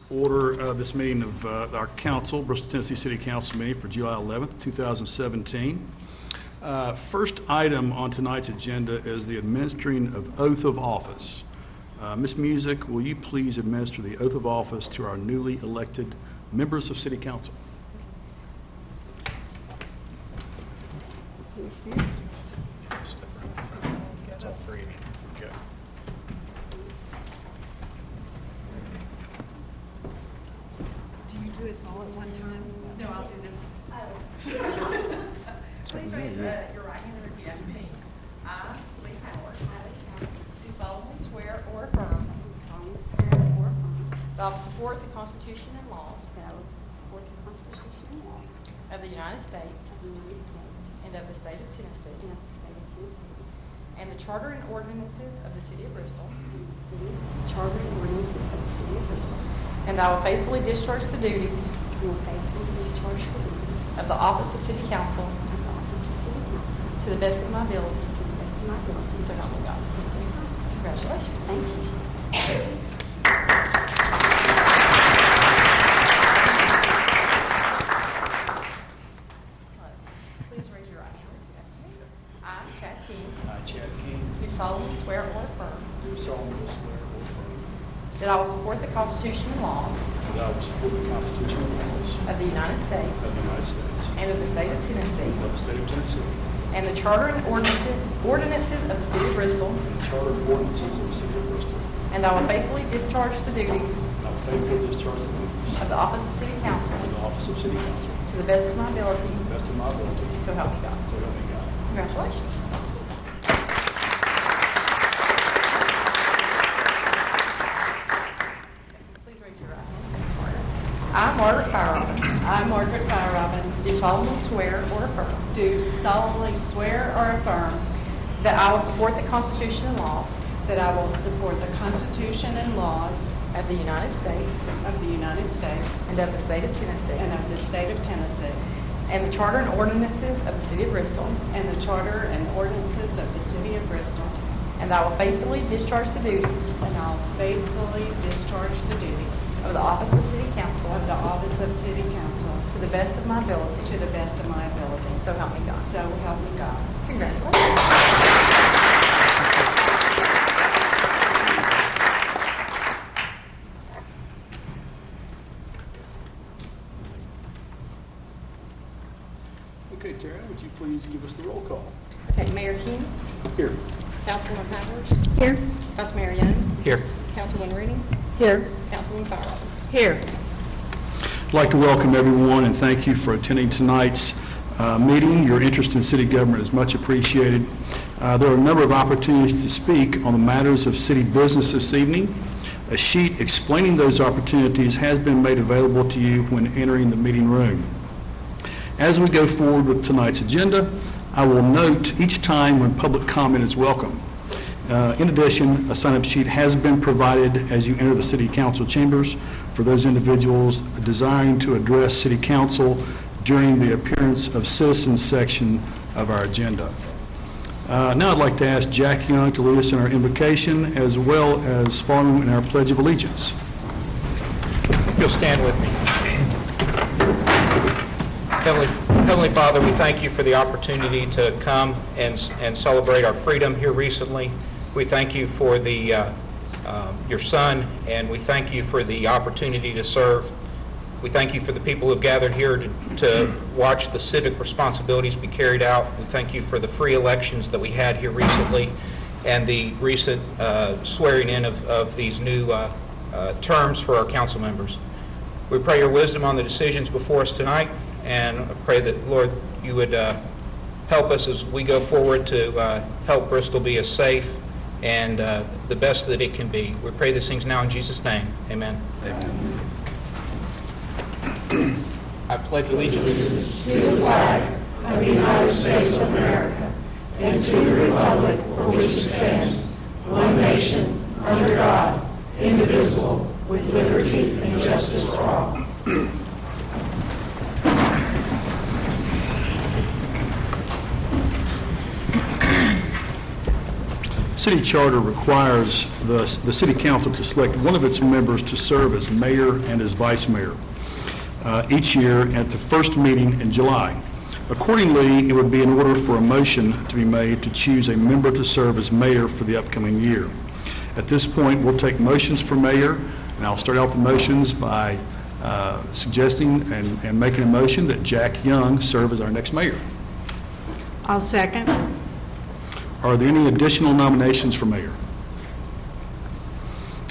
Order this meeting of our council, Bristol, Tennessee City Council meeting for July 11th, 2017. First item on tonight's agenda is the administering of oath of office. Ms. Music, will you please administer the oath of office to our newly elected members of City Council? Do this all at one time? No, I'll do this. Please raise your right hand and repeat after me. I, Lee Howard, do solemnly swear or affirm that I will support the Constitution and laws of the United States and of the state of Tennessee, and the charter and ordinances of the city of Bristol, and I will faithfully discharge the duties of the office of city council to the best of my ability. So help me God. Congratulations. Thank you. Please raise your right hand. I, Chad King, I, Chad King, do solemnly swear or affirm do solemnly swear or affirm that I will support the Constitution and laws that I will support the Constitution and laws of the United States of the United States and of the state of Tennessee, and of the state of Tennessee, and the charter and ordinances of the city of Bristol, and the charter and ordinances of the city of Bristol. and I will faithfully discharge the duties I will faithfully discharge the duties of the office of city council of the office of city council to the best of my ability. to the best of my ability. So help me God. So help me God. Congratulations. Please raise your right hand. I, Margaret Fire I, Margaret Fire, do solemnly swear or affirm do solemnly swear or affirm that I will support the Constitution and laws that I will support the Constitution and laws of the United States of the United States and of the state of Tennessee, and of the state of Tennessee, and the charter and ordinances of the city of Bristol, and the charter and ordinances of the city of Bristol, and I will faithfully discharge the duties and I'll faithfully discharge the duties of the office of city council of the office of city council to the best of my ability. to the best of my ability. So help me God. So help me God. Congratulations. Okay, Tara, would you please give us the roll call? Okay, Mayor King, Here. Councilwoman Howard, Here. Vice Mayor Young, Here. Councilwoman Reading, Here. Councilwoman Fire. Here. I'd like to welcome everyone and thank you for attending tonight's meeting. Your interest in city government is much appreciated. There are a number of opportunities to speak on the matters of city business this evening. A sheet explaining those opportunities has been made available to you when entering the meeting room. As we go forward with tonight's agenda, I will note each time when public comment is welcome. In addition, a sign-up sheet has been provided as you enter the City Council chambers for those individuals desiring to address City Council during the appearance of citizens section of our agenda. Now I'd like to ask Jack Young to lead us in our invocation as well as following in our Pledge of Allegiance. You'll stand with me. Heavenly Father, we thank you for the opportunity to come and celebrate our freedom here recently. We thank you for your son, and we thank you for the opportunity to serve. We thank you for the people who have gathered here to watch the civic responsibilities be carried out. We thank you for the free elections that we had here recently and the recent swearing in of these new terms for our council members. We pray your wisdom on the decisions before us tonight, and I pray that, Lord, you would help us as we go forward to help Bristol be as safe and the best that it can be. We pray these things now in Jesus' name. Amen. Amen. I pledge allegiance to the flag of the United States of America and to the republic for which it stands, one nation, under God, indivisible, with liberty and justice for all. city charter requires the city council to select one of its members to serve as mayor and as vice mayor each year at the first meeting in July. Accordingly, it would be in order for a motion to be made to choose a member to serve as mayor for the upcoming year. At this point, we'll take motions for mayor, and I'll start out the motions by suggesting and making a motion that Jack Young serve as our next mayor. I'll second. Are there any additional nominations for mayor?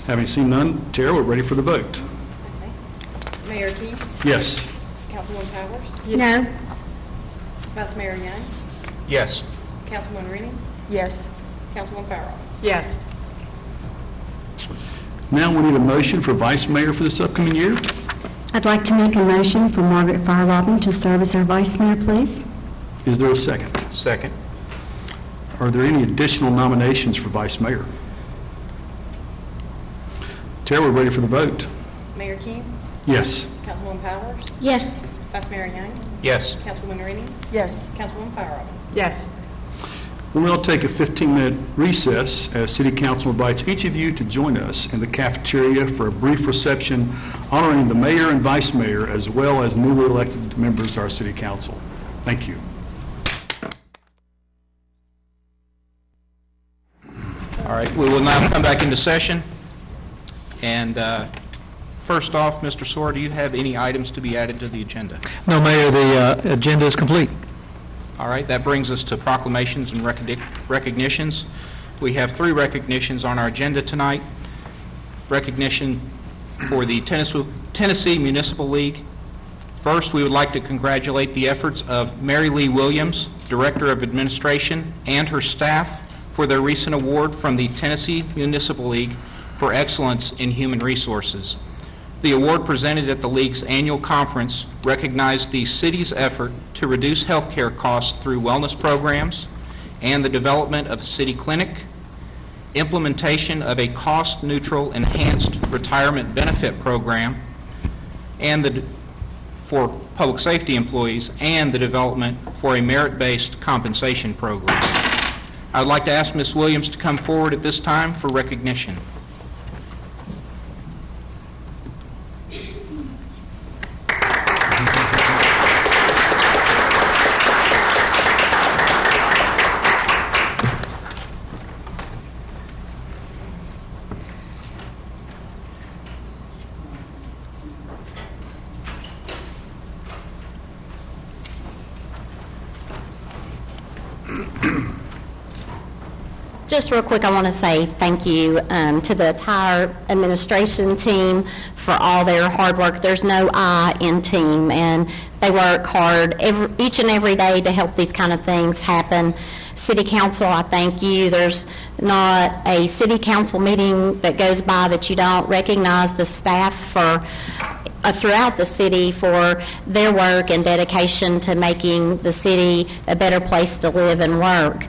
Having seen none, Tara, we're ready for the vote. Okay. Mayor King, Yes. Councilwoman Powers, No. Vice Mayor Young, Yes. Councilwoman Rennie, Yes. Councilwoman Farrell. Yes. Now we need a motion for vice mayor for this upcoming year. I'd like to make a motion for Margaret Firelobin to serve as our vice mayor, please. Is there a second? Second. Are there any additional nominations for vice mayor? Tara, we're ready for the vote. Mayor King, Yes. Councilwoman Powers, Yes. Vice Mayor Young, Yes. Councilwoman Rennie, Yes. Councilwoman Farrell. Yes. We'll take a 15-minute recess as City Council invites each of you to join us in the cafeteria for a brief reception honoring the mayor and vice mayor as well as newly elected members of our City Council. Thank you. All right, we will now come back into session. And first off, Mr. Soar, do you have any items to be added to the agenda? No, Mayor, the agenda is complete. All right, that brings us to proclamations and recognitions. We have 3 recognitions on our agenda tonight. Recognition for the Tennessee Municipal League. First, we would like to congratulate the efforts of Mary Lee Williams, Director of Administration, and her staff for their recent award from the Tennessee Municipal League for excellence in human resources. The award presented at the League's annual conference recognized the city's effort to reduce health care costs through wellness programs and the development of a city clinic, implementation of a cost-neutral enhanced retirement benefit program and for public safety employees, and the development for a merit-based compensation program. I would like to ask Ms. Williams to come forward at this time for recognition. Just real quick, I want to say thank you to the entire administration team for all their hard work. There's no I in team, and they work hard each and every day to help these kind of things happen. City Council, I thank you. There's not a City Council meeting that goes by that you don't recognize the staff for throughout the city for their work and dedication to making the city a better place to live and work.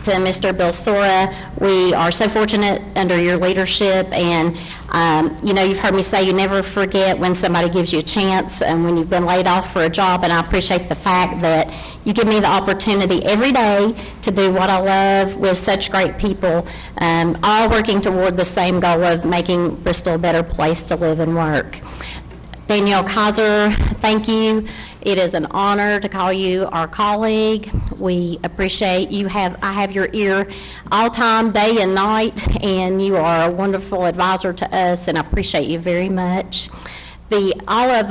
To Mr. Bill Sora, we are so fortunate under your leadership, and you've heard me say you never forget when somebody gives you a chance and when you've been laid off for a job, and I appreciate the fact that you give me the opportunity every day to do what I love with such great people, all working toward the same goal of making Bristol a better place to live and work. Danielle Kaiser, thank you. It is an honor to call you our colleague. We appreciate you. I have your ear all time, day and night, and you are a wonderful advisor to us, and I appreciate you very much. All of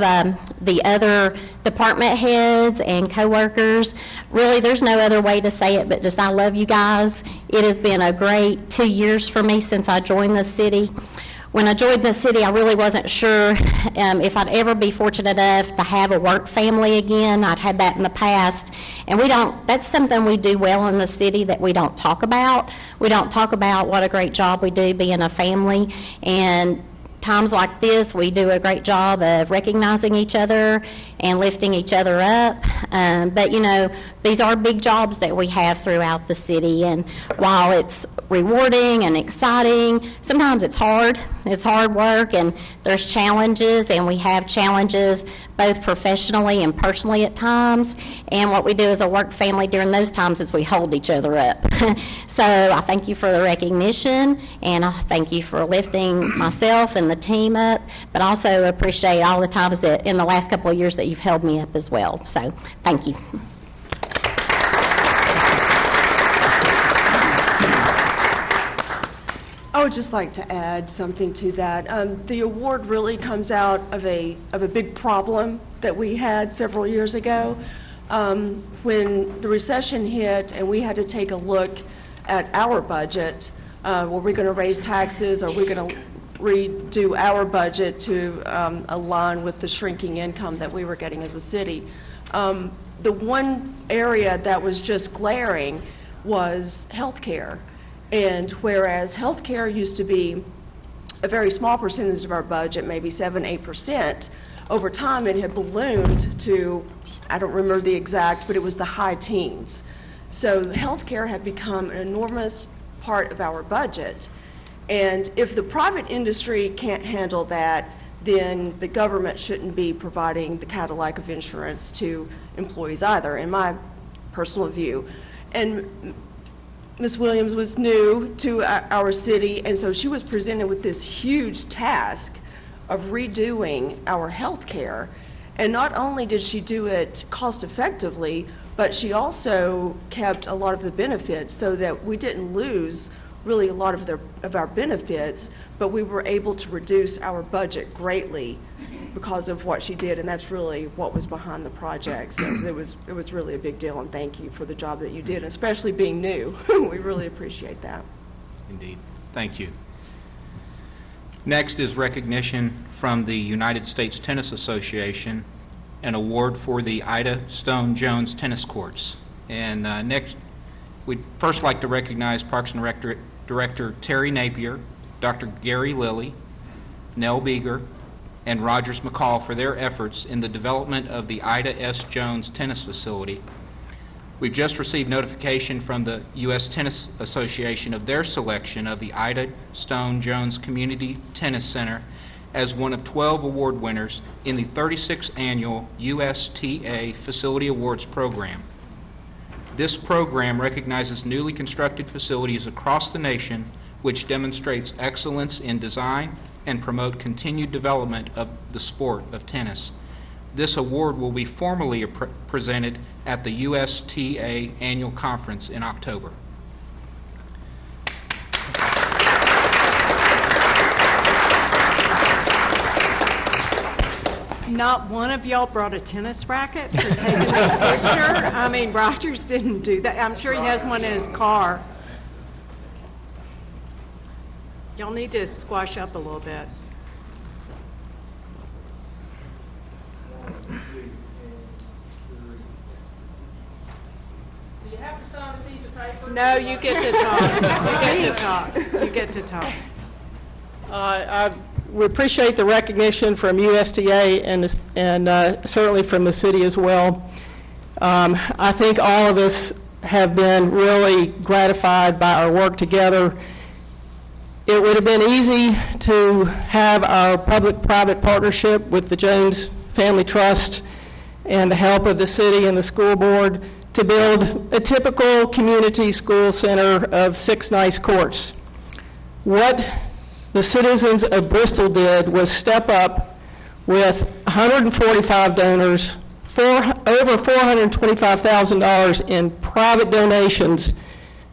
the other department heads and coworkers, really there's no other way to say it but just I love you guys. It has been a great 2 years for me since I joined the city. When I joined the city, I really wasn't sure if I'd ever be fortunate enough to have a work family again. I'd had that in the past, and that's something we do well in the city that we don't talk about. We don't talk about what a great job we do being a family, and times like this, we do a great job of recognizing each other and lifting each other up. But these are big jobs that we have throughout the city, and while it's rewarding and exciting, sometimes it's hard. It's hard work, and there's challenges, and we have challenges both professionally and personally at times. And what we do as a work family during those times is we hold each other up. So I thank you for the recognition, and I thank you for lifting myself and the team up, but also appreciate all the times that in the last couple of years that you've held me up as well. So thank you. I would just like to add something to that. The award really comes out of a big problem that we had several years ago. When the recession hit and we had to take a look at our budget, were we going to raise taxes? Are we going to redo our budget to align with the shrinking income that we were getting as a city? The one area that was just glaring was health care. And whereas health care used to be a very small percentage of our budget, maybe 7-8%, over time it had ballooned to, I don't remember the exact, but it was the high teens. So health care had become an enormous part of our budget. And if the private industry can't handle that, then the government shouldn't be providing the Cadillac of insurance to employees either, in my personal view. And Ms. Williams was new to our city, and so she was presented with this huge task of redoing our health care. And not only did she do it cost effectively, but she also kept a lot of the benefits so that we didn't lose really a lot of our benefits, but we were able to reduce our budget greatly because of what she did, and that's really what was behind the project. So it was really a big deal, and thank you for the job that you did, especially being new. We really appreciate that. Indeed. Thank you. Next is recognition from the United States Tennis Association, an award for the Ida Stone Jones tennis courts. And next, we'd first like to recognize Parks and Rec Director Terry Napier, Dr. Gary Lilly, Nell Beeger, and Rogers McCall for their efforts in the development of the Ida S. Jones Tennis Facility. We've just received notification from the U.S. Tennis Association of their selection of the Ida Stone Jones Community Tennis Center as one of 12 award winners in the 36th Annual USTA Facility Awards Program. This program recognizes newly constructed facilities across the nation which demonstrates excellence in design and promote continued development of the sport of tennis. This award will be formally presented at the USTA Annual Conference in October. Not one of y'all brought a tennis racket for taking this picture. I mean, Rogers didn't do that. I'm sure he has one in his car. Y'all need to squash up a little bit. Do you have to sign a piece of paper? No, you get to talk. You get to talk. You get to talk. We appreciate the recognition from USTA and certainly from the city as well. I think all of us have been really gratified by our work together. It would have been easy to have our public-private partnership with the Jones Family Trust and the help of the city and the school board to build a typical community school center of 6 nice courts. What the citizens of Bristol did was step up with 145 donors, over $425,000 in private donations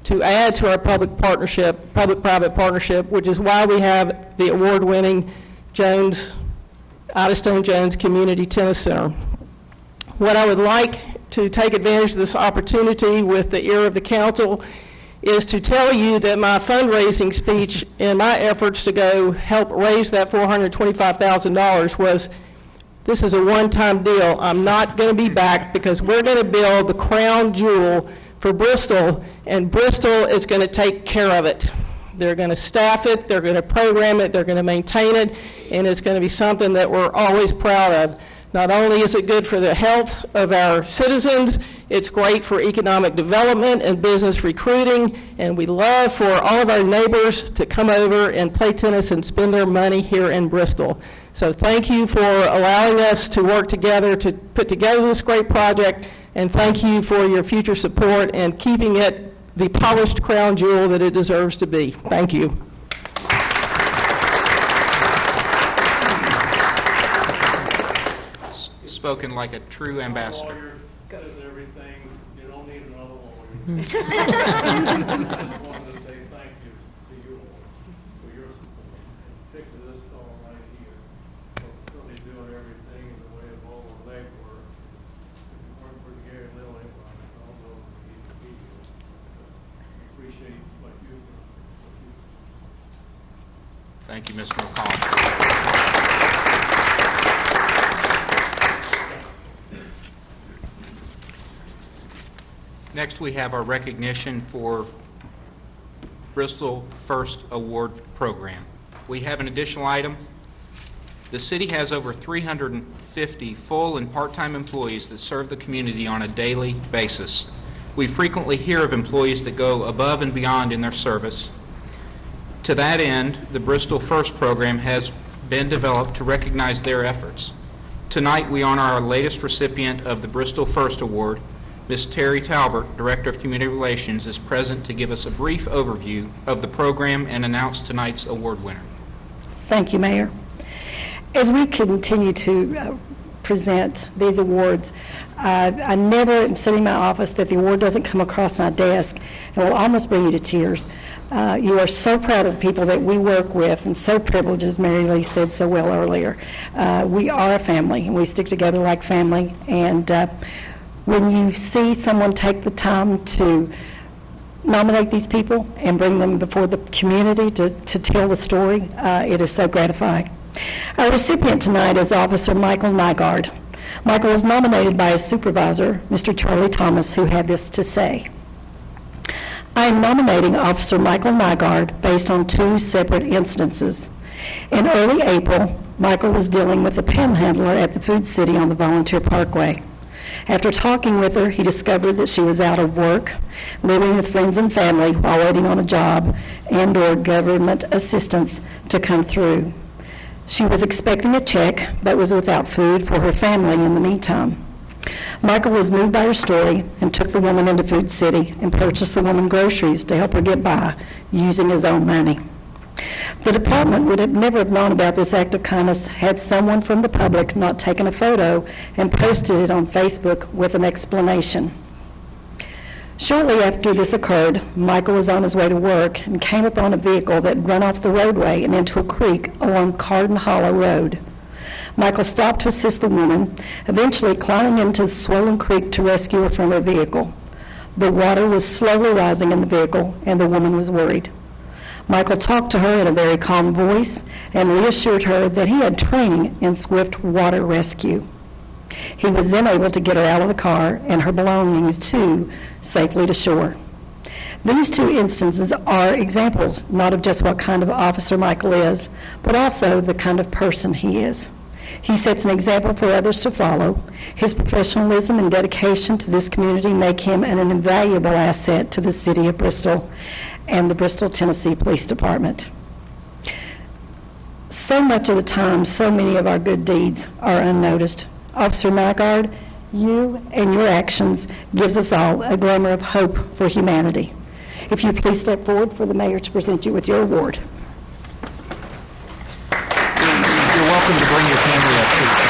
to add to our public-private partnership, which is why we have the award-winning Ida Stone Jones Community Tennis Center. What I would like to take advantage of this opportunity with the ear of the council is to tell you that my fundraising speech in my efforts to go help raise that $425,000 was, this is a one-time deal. I'm not going to be back because we're going to build the crown jewel for Bristol, and Bristol is going to take care of it. They're going to staff it, they're going to program it, they're going to maintain it, and it's going to be something that we're always proud of. Not only is it good for the health of our citizens, it's great for economic development and business recruiting, and we love for all of our neighbors to come over and play tennis and spend their money here in Bristol. So thank you for allowing us to work together to put together this great project, and thank you for your future support and keeping it the polished crown jewel that it deserves to be. Thank you. Spoken like a true ambassador. Lawyer says everything. You don't need another lawyer. I just wanted to say thank you to you all for your support. And particularly this fellow right here for really doing everything in the way of all the legwork. If it weren't for Gary Lilly, I don't know if he'd be here. We appreciate what you do. Thank you, Mr. McCollum. Next, we have our recognition for Bristol First Award Program. We have an additional item. The city has over 350 full and part-time employees that serve the community on a daily basis. We frequently hear of employees that go above and beyond in their service. To that end, the Bristol First program has been developed to recognize their efforts. Tonight, we honor our latest recipient of the Bristol First Award. Ms. Terry Talbert, Director of Community Relations, is present to give us a brief overview of the program and announce tonight's award winner. Thank you, Mayor. As we continue to present these awards, I never am sitting in my office that the award doesn't come across my desk and will almost bring you to tears. You are so proud of the people that we work with and so privileged, as Mary Lee said so well earlier. We are a family and we stick together like family, and when you see someone take the time to nominate these people and bring them before the community to tell the story, it is so gratifying. Our recipient tonight is Officer Michael Nygaard. Michael was nominated by his supervisor, Mr. Charlie Thomas, who had this to say. I am nominating Officer Michael Nygaard based on two separate instances. In early April, Michael was dealing with a panhandler at the Food City on the Volunteer Parkway. After talking with her, he discovered that she was out of work, living with friends and family while waiting on a job and/or government assistance to come through. She was expecting a check, but was without food for her family in the meantime. Michael was moved by her story and took the woman into Food City and purchased the woman groceries to help her get by using his own money. The department would have never have known about this act of kindness had someone from the public not taken a photo and posted it on Facebook with an explanation. Shortly after this occurred, Michael was on his way to work and came upon a vehicle that had run off the roadway and into a creek along Carden Hollow Road. Michael stopped to assist the woman, eventually climbing into the swollen creek to rescue her from her vehicle. The water was slowly rising in the vehicle, and the woman was worried. Michael talked to her in a very calm voice and reassured her that he had training in swift water rescue. He was then able to get her out of the car and her belongings, too, safely to shore. These two instances are examples not of just what kind of officer Michael is, but also the kind of person he is. He sets an example for others to follow. His professionalism and dedication to this community make him an invaluable asset to the city of Bristol and the Bristol, Tennessee Police Department. So much of the time, so many of our good deeds are unnoticed. Officer Nygaard, you and your actions gives us all a glimmer of hope for humanity. If you please step forward for the mayor to present you with your award. You're welcome to bring your family up, too.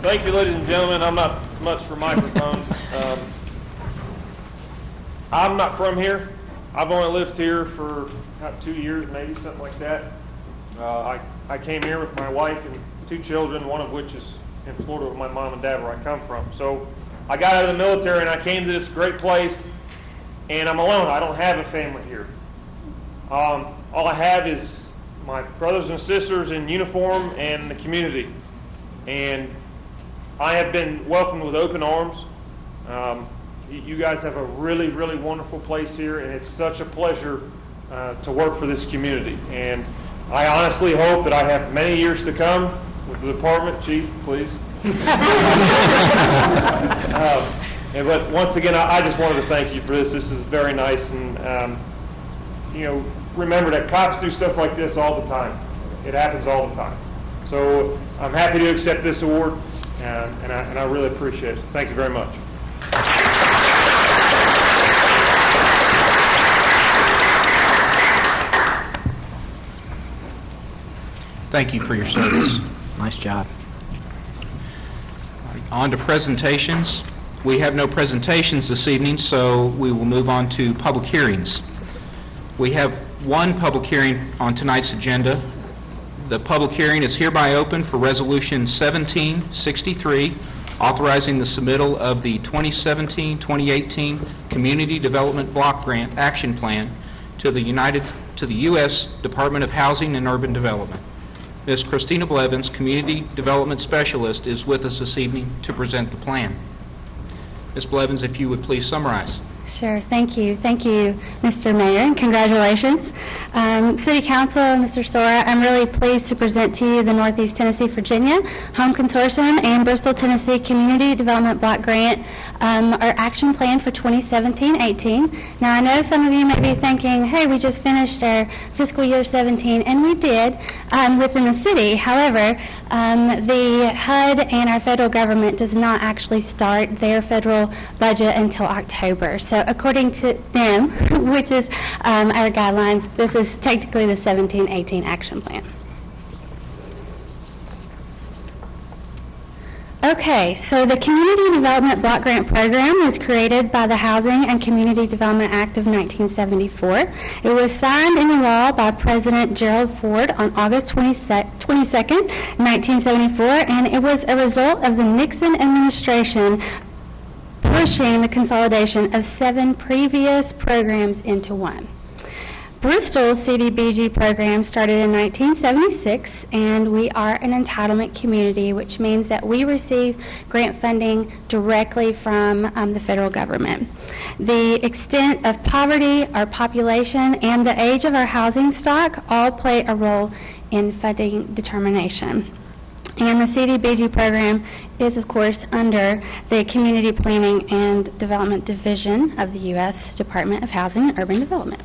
Thank you, ladies and gentlemen. I'm not much for microphones. I'm not from here. I've only lived here for about 2 years, maybe, something like that. I came here with my wife and 2 children, one of which is in Florida with my mom and dad, where I come from. So I got out of the military and I came to this great place, and I'm alone. I don't have a family here. All I have is my brothers and sisters in uniform and the community. And I have been welcomed with open arms. You guys have a really, really wonderful place here, and it's such a pleasure to work for this community. And I honestly hope that I have many years to come with the department. Chief, please. But once again, I just wanted to thank you for this. This is very nice, and remember that cops do stuff like this all the time. It happens all the time. So I'm happy to accept this award, and I really appreciate it. Thank you very much. Thank you for your service. Nice job. On to presentations. We have no presentations this evening, so we will move on to public hearings. We have one public hearing on tonight's agenda. The public hearing is hereby open for Resolution 1763, authorizing the submittal of the 2017-2018 Community Development Block Grant Action Plan to the U.S. Department of Housing and Urban Development. Ms. Christina Blevins, Community Development Specialist, is with us this evening to present the plan. Ms. Blevins, if you would please summarize. Sure. Thank you. Thank you, Mr. Mayor, and congratulations. City Council, Mr. Sora, I'm really pleased to present to you the Northeast Tennessee, Virginia Home Consortium and Bristol, Tennessee Community Development Block Grant, our action plan for 2017-18. Now, I know some of you may be thinking, hey, we just finished our fiscal year 17, and we did within the city. However, the HUD and our federal government does not actually start their federal budget until October. So according to them, which is our guidelines, this is technically the 17-18 action plan. Okay, so the Community Development Block Grant Program was created by the Housing and Community Development Act of 1974. It was signed into law by President Gerald Ford on August 22nd, 1974, and it was a result of the Nixon administration pushing the consolidation of 7 previous programs into one. Bristol's CDBG program started in 1976, and we are an entitlement community, which means that we receive grant funding directly from the federal government. The extent of poverty, our population, and the age of our housing stock all play a role in funding determination. And the CDBG program is, of course, under the Community Planning and Development Division of the U.S. Department of Housing and Urban Development.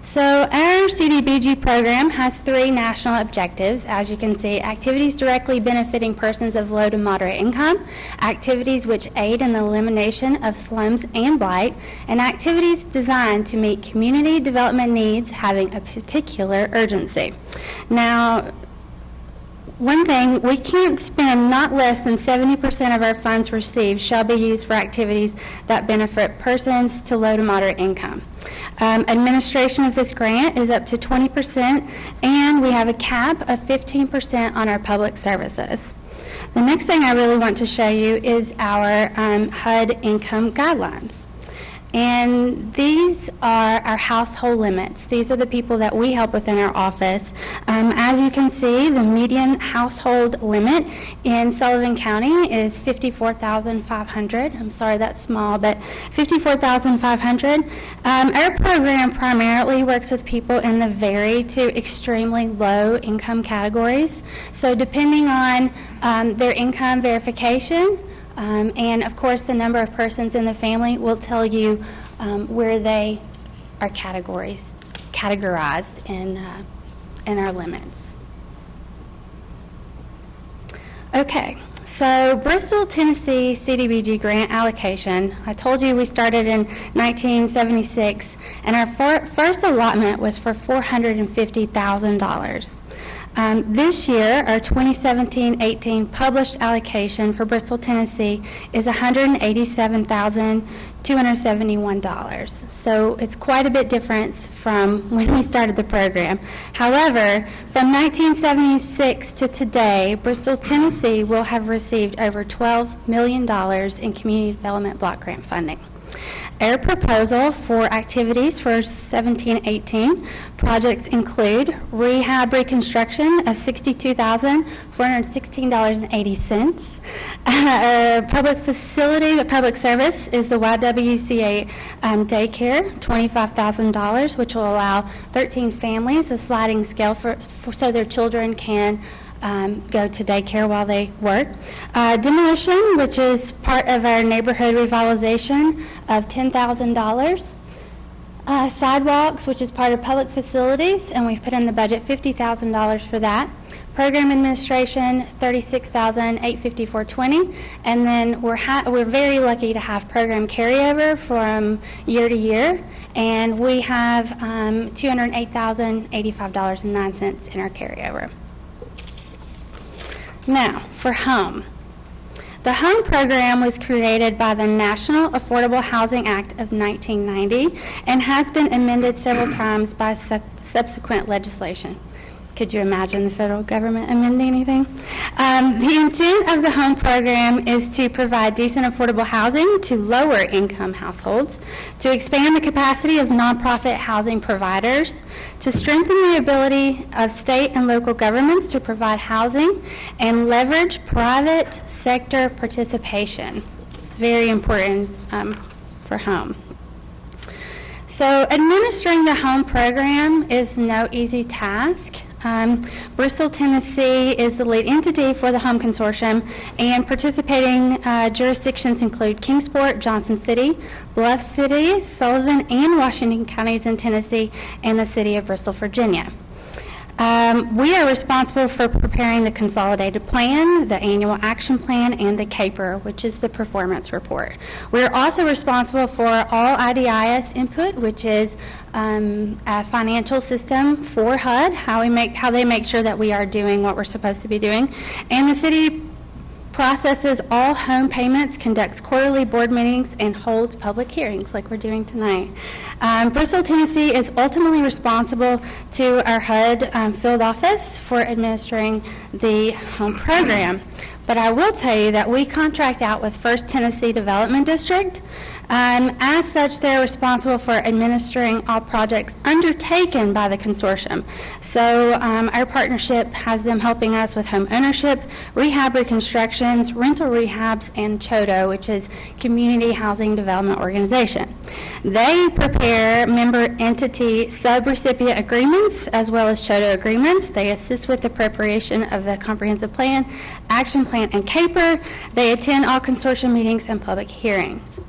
So our CDBG program has 3 national objectives. As you can see, activities directly benefiting persons of low to moderate income, activities which aid in the elimination of slums and blight, and activities designed to meet community development needs having a particular urgency. Now, one thing, we can't spend not less than 70% of our funds received shall be used for activities that benefit persons to low to moderate income. Administration of this grant is up to 20%, and we have a cap of 15% on our public services. The next thing I really want to show you is our HUD income guidelines. And these are our household limits. These are the people that we help within our office. As you can see, the median household limit in Sullivan County is $54,500. I'm sorry, that's small, but $54,500. Our program primarily works with people in the very to extremely low income categories. So depending on their income verification, and of course the number of persons in the family will tell you where they are categorized in our limits. Okay, so Bristol, Tennessee CDBG grant allocation. I told you we started in 1976, and our first allotment was for $450,000. This year, our 2017-18 published allocation for Bristol, Tennessee is $187,271. So it's quite a bit difference from when we started the program. However, from 1976 to today, Bristol, Tennessee will have received over $12 million in community development block grant funding. Our proposal for activities for 17-18 projects include rehab reconstruction of $62,416.80. Our public facility, the public service, is the YWCA daycare, $25,000, which will allow 13 families a sliding scale so their children can go to daycare while they work. Demolition, which is part of our neighborhood revitalization, of $10,000. Sidewalks, which is part of public facilities, and we've put in the budget $50,000 for that. Program administration, $36,854.20, and then we're very lucky to have program carryover from year to year, and we have $208,085.09 in our carryover. Now, for HOME. The HOME program was created by the National Affordable Housing Act of 1990 and has been amended several times by subsequent legislation. Could you imagine the federal government amending anything? The intent of the HOME program is to provide decent, affordable housing to lower-income households, to expand the capacity of nonprofit housing providers, to strengthen the ability of state and local governments to provide housing, and leverage private sector participation. It's very important for HOME. So administering the HOME program is no easy task. Bristol, Tennessee is the lead entity for the HOME Consortium, and participating jurisdictions include Kingsport, Johnson City, Bluff City, Sullivan, and Washington counties in Tennessee, and the city of Bristol, Virginia. We are responsible for preparing the consolidated plan, the annual action plan, and the CAPER, which is the performance report. We are also responsible for all IDIS input, which is a financial system for HUD, how they make sure that we are doing what we're supposed to be doing. And the city processes all home payments, conducts quarterly board meetings, and holds public hearings like we're doing tonight. Bristol, Tennessee is ultimately responsible to our HUD field office for administering the home program. But I will tell you that we contract out with First Tennessee Development District. As such, they're responsible for administering all projects undertaken by the consortium. So our partnership has them helping us with home ownership, rehab reconstructions, rental rehabs, and CHODO, which is Community Housing Development Organization. They prepare member entity sub-recipient agreements as well as CHODO agreements. They assist with the preparation of the comprehensive plan, action plan, and CAPER. They attend all consortium meetings and public hearings.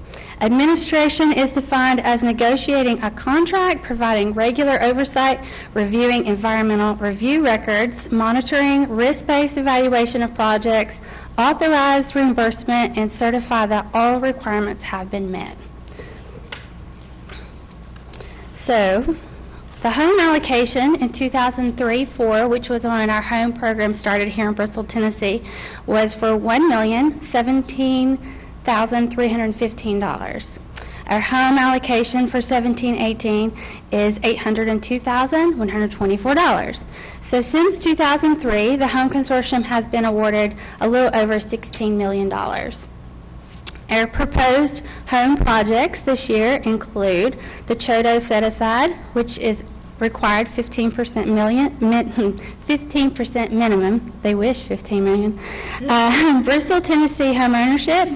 Administration is defined as negotiating a contract, providing regular oversight, reviewing environmental review records, monitoring risk-based evaluation of projects, authorize reimbursement, and certify that all requirements have been met. So, the home allocation in 2003-04, which was when our home program started here in Bristol, Tennessee, was for $1,017,315. Our home allocation for 17-18 is $802,124. So since 2003, the Home Consortium has been awarded a little over $16 million. Our proposed home projects this year include the CHODO set-aside, which is required 15% minimum. They wish 15 million. Bristol, Tennessee home ownership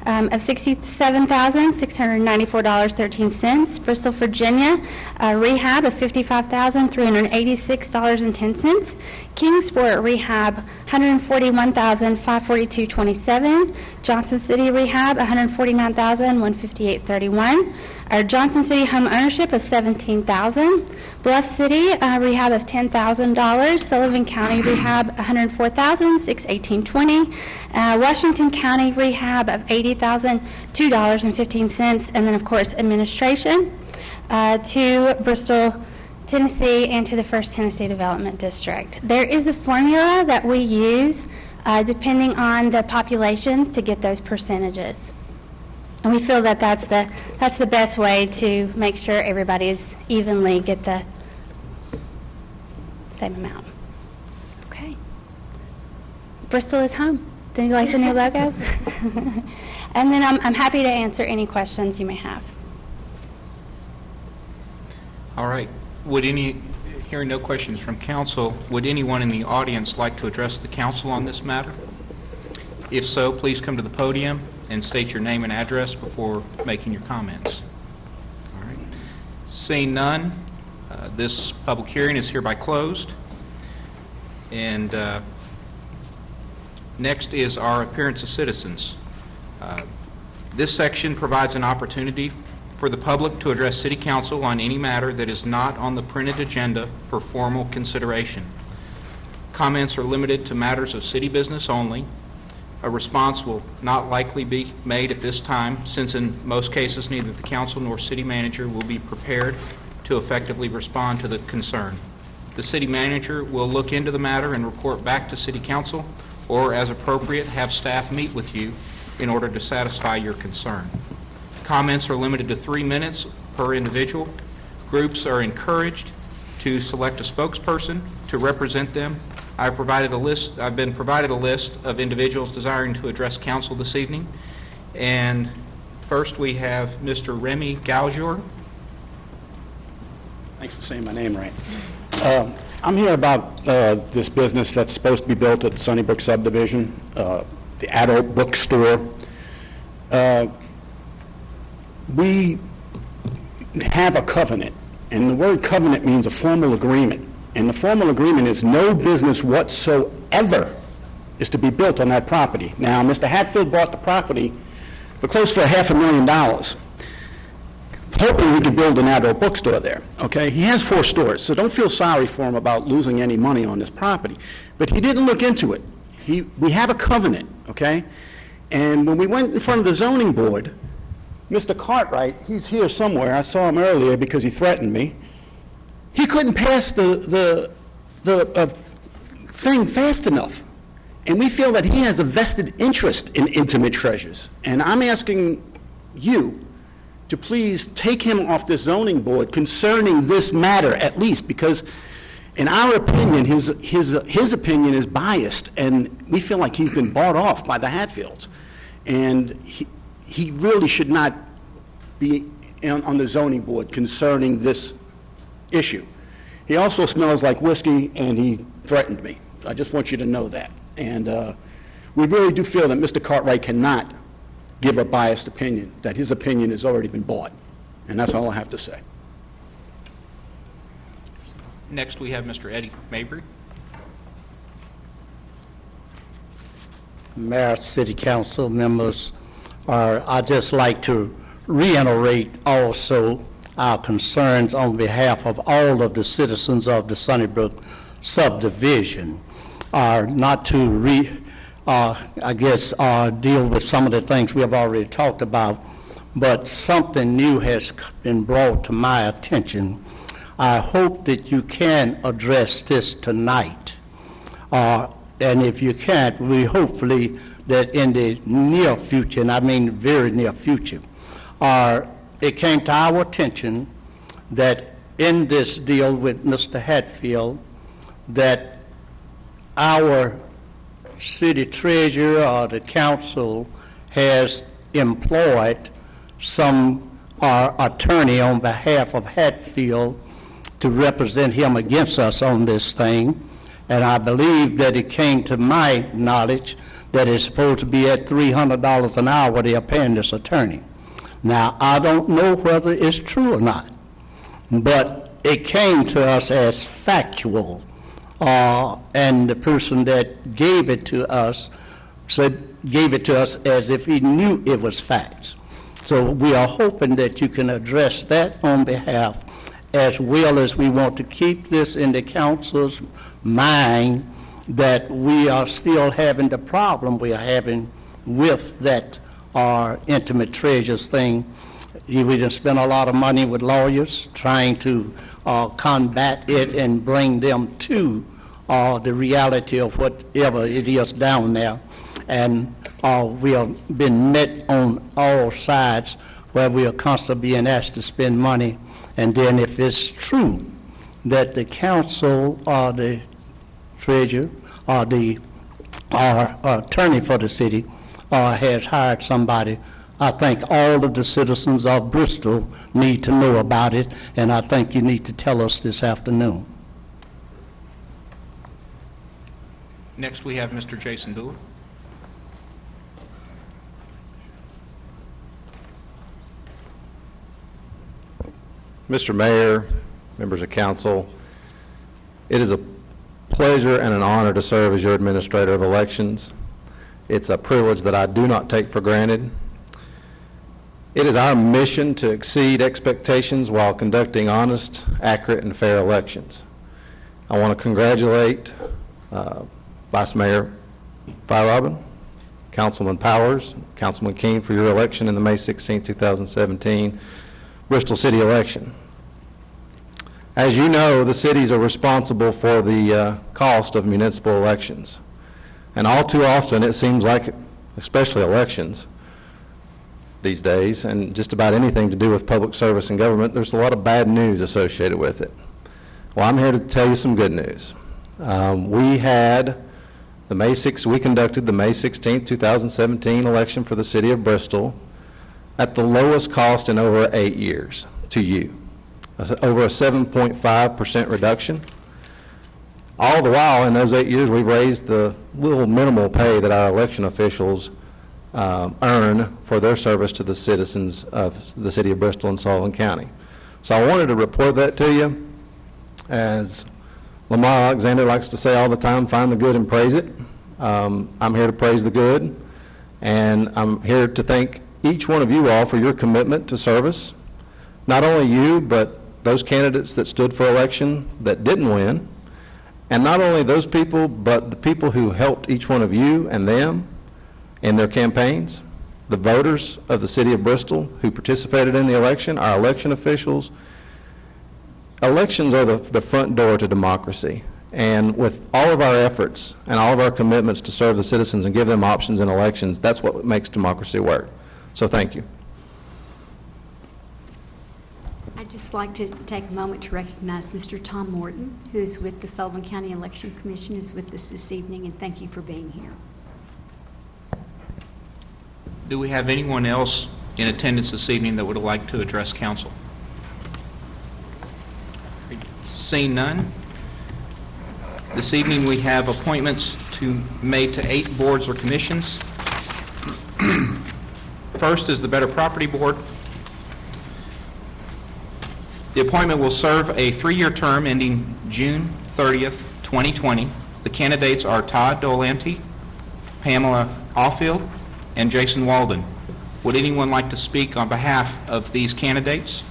of $67,694.13. Bristol, Virginia rehab of $55,386.10. Kingsport rehab $141,542.27. Johnson City rehab $149,158.31. Our Johnson City home ownership of $17,000. Bluff City rehab of $10,000. Sullivan County rehab $104,618.20. Washington County rehab of $80,002.15. And then, of course, administration to Bristol, Tennessee, and to the First Tennessee Development District. There is a formula that we use depending on the populations to get those percentages. And we feel that that's the best way to make sure everybody's evenly get the same amount. Okay. Bristol is home. Do you like the new logo? And then I'm happy to answer any questions you may have. All right. Hearing no questions from council, would anyone in the audience like to address the council on this matter? If so, please come to the podium and state your name and address before making your comments. All right. Seeing none, this public hearing is hereby closed. And next is our appearance of citizens. This section provides an opportunity for the public to address City Council on any matter that is not on the printed agenda for formal consideration. Comments are limited to matters of city business only. A response will not likely be made at this time, since in most cases neither the council nor city manager will be prepared to effectively respond to the concern. The city manager will look into the matter and report back to City Council, or as appropriate, have staff meet with you in order to satisfy your concern. Comments are limited to 3 minutes per individual. Groups are encouraged to select a spokesperson to represent them. I've been provided a list of individuals desiring to address council this evening. And first we have Mr. Remy Gaujour. Thanks for saying my name right. I'm here about this business that's supposed to be built at Sunnybrook subdivision, the adult bookstore. We have a covenant, and the word covenant means a formal agreement. And the formal agreement is no business whatsoever is to be built on that property. Now, Mr. Hatfield bought the property for close to $500,000, hoping he could build an adult bookstore there, okay? He has 4 stores, so don't feel sorry for him about losing any money on this property. But he didn't look into it. We have a covenant, okay? And when we went in front of the zoning board, Mr. Cartwright, he's here somewhere. I saw him earlier because he threatened me. He couldn't pass the thing fast enough. And we feel that he has a vested interest in Intimate Treasures. And I'm asking you to please take him off the zoning board concerning this matter, at least, because in our opinion, his opinion is biased, and we feel like he's been bought off by the Hatfields. And he really should not be on the zoning board concerning this issue. He also smells like whiskey, and he threatened me. I just want you to know that. And we really do feel that Mr. Cartwright cannot give a biased opinion, that his opinion has already been bought. And that's all I have to say. Next, we have Mr. Eddie Mabry. Mayor, City Council members, I'd just like to reiterate also our concerns on behalf of all of the citizens of the Sunnybrook subdivision, not to deal with some of the things we have already talked about, but something new has been brought to my attention. I hope that you can address this tonight. And if you can't, we hopefully that in the near future, and I mean very near future, it came to our attention that in this deal with Mr. Hatfield, that our city treasurer or the council has employed some attorney on behalf of Hatfield to represent him against us on this thing. And I believe that it came to my knowledge that it's supposed to be at $300 an hour they are paying this attorney. Now, I don't know whether it's true or not, but it came to us as factual, and the person that gave it to us gave it to us as if he knew it was facts. So we are hoping that you can address that on behalf, as well as we want to keep this in the council's mind that we are still having the problem we are having with that Intimate Treasures thing. We done spent a lot of money with lawyers trying to combat it and bring them to the reality of whatever it is down there. And we have been met on all sides where we are constantly being asked to spend money. And then if it's true that the council or the treasurer or the attorney for the city has hired somebody I think all of the citizens of Bristol need to know about it, and I think you need to tell us this afternoon. Next, we have Mr. Jason Boole. Mr. Mayor, members of council, it is a pleasure and an honor to serve as your administrator of elections. It's a privilege that I do not take for granted. It is our mission to exceed expectations while conducting honest, accurate, and fair elections. I want to congratulate Vice Mayor Feierabend, Councilman Powers, Councilman Keene for your election in the May 16, 2017 Bristol City election. As you know, the cities are responsible for the cost of municipal elections. And all too often, it seems like, especially elections these days, and just about anything to do with public service and government, there's a lot of bad news associated with it. Well, I'm here to tell you some good news. We conducted the May 16, 2017 election for the city of Bristol at the lowest cost in over 8 years to you. Over a 7.5% reduction. All the while, in those 8 years, we've raised the little minimal pay that our election officials earn for their service to the citizens of the city of Bristol and Sullivan County. So I wanted to report that to you. As Lamar Alexander likes to say all the time, find the good and praise it. I'm here to praise the good, and I'm here to thank each one of you all for your commitment to service. Not only you, but those candidates that stood for election that didn't win, and not only those people, but the people who helped each one of you and them in their campaigns, the voters of the city of Bristol who participated in the election, our election officials. Elections are the front door to democracy, and with all of our efforts and all of our commitments to serve the citizens and give them options in elections, that's what makes democracy work. So thank you. I'd just like to take a moment to recognize Mr. Tom Morton, who is with the Sullivan County Election Commission, is with us this evening, and thank you for being here. Do we have anyone else in attendance this evening that would like to address council? Seeing none, this evening we have appointments made to 8 boards or commissions. First is the Better Property Board. The appointment will serve a 3-year term ending June 30th, 2020. The candidates are Todd Dolante, Pamela Offield, and Jason Walden. Would anyone like to speak on behalf of these candidates?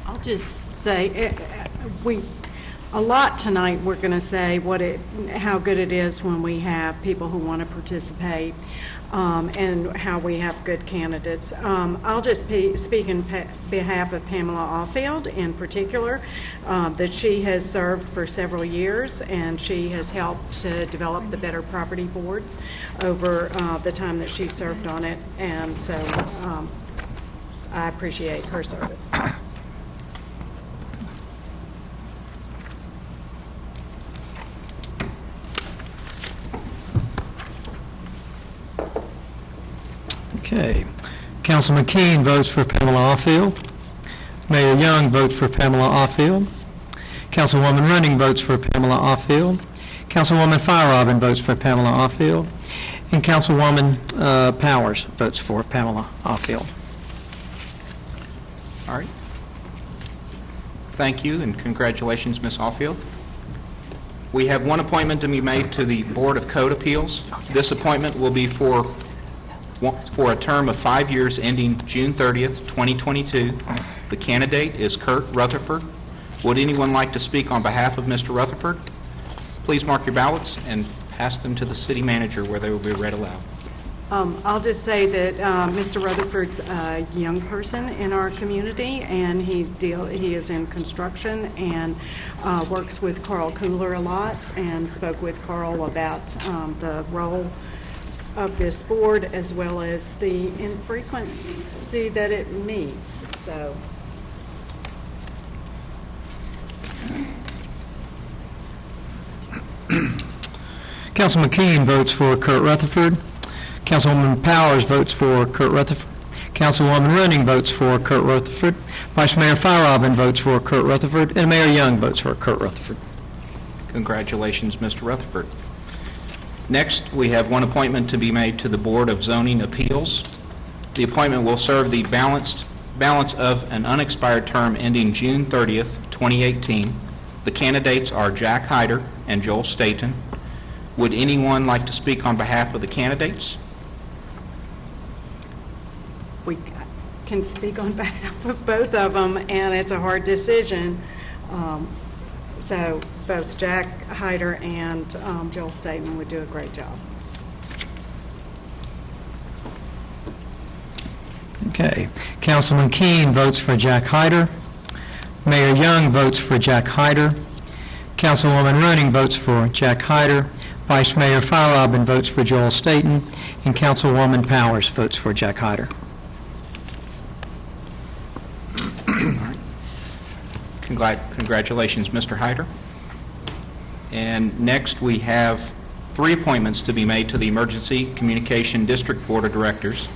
I'll just say, a lot tonight we're going to say how good it is when we have people who want to participate, and how we have good candidates. I'll just speak in behalf of Pamela Offield in particular, that she has served for several years, and she has helped to develop the Better Property Boards over the time that she served on it, and so I appreciate her service. Okay. Councilman Keene votes for Pamela Offield. Mayor Young votes for Pamela Offield. Councilwoman Running votes for Pamela Offield. Councilwoman Feierabend votes for Pamela Offield. And Councilwoman Powers votes for Pamela Offield. All right. Thank you, and congratulations, Ms. Offield. We have one appointment to be made to the Board of Code Appeals. This appointment will be for a term of 5 years ending June 30th, 2022. The candidate is Kurt Rutherford. Would anyone like to speak on behalf of Mr. Rutherford? Please mark your ballots and pass them to the city manager where they will be read aloud. I'll just say that Mr. Rutherford's a young person in our community, and he is in construction and works with Carl Cooler a lot, and spoke with Carl about the role of this board as well as the infrequency that it meets. So, Councilman Keene votes for Kurt Rutherford. Councilwoman Powers votes for Kurt Rutherford. Councilwoman Running votes for Kurt Rutherford. Vice Mayor Feierabend votes for Kurt Rutherford. And Mayor Young votes for Kurt Rutherford. Congratulations, Mr. Rutherford. Next, we have one appointment to be made to the Board of Zoning Appeals. The appointment will serve the balance of an unexpired term ending June 30th, 2018. The candidates are Jack Hyder and Joel Staton. Would anyone like to speak on behalf of the candidates? We can speak on behalf of both of them, and it's a hard decision. So both Jack Hyder and Joel Staton would do a great job. Okay. Councilman Keene votes for Jack Hyder. Mayor Young votes for Jack Hyder. Councilwoman Running votes for Jack Hyder. Vice Mayor Feierabend votes for Joel Staton. And Councilwoman Powers votes for Jack Hyder. Congratulations, Mr. Hyder. And next, we have 3 appointments to be made to the Emergency Communication District Board of Directors.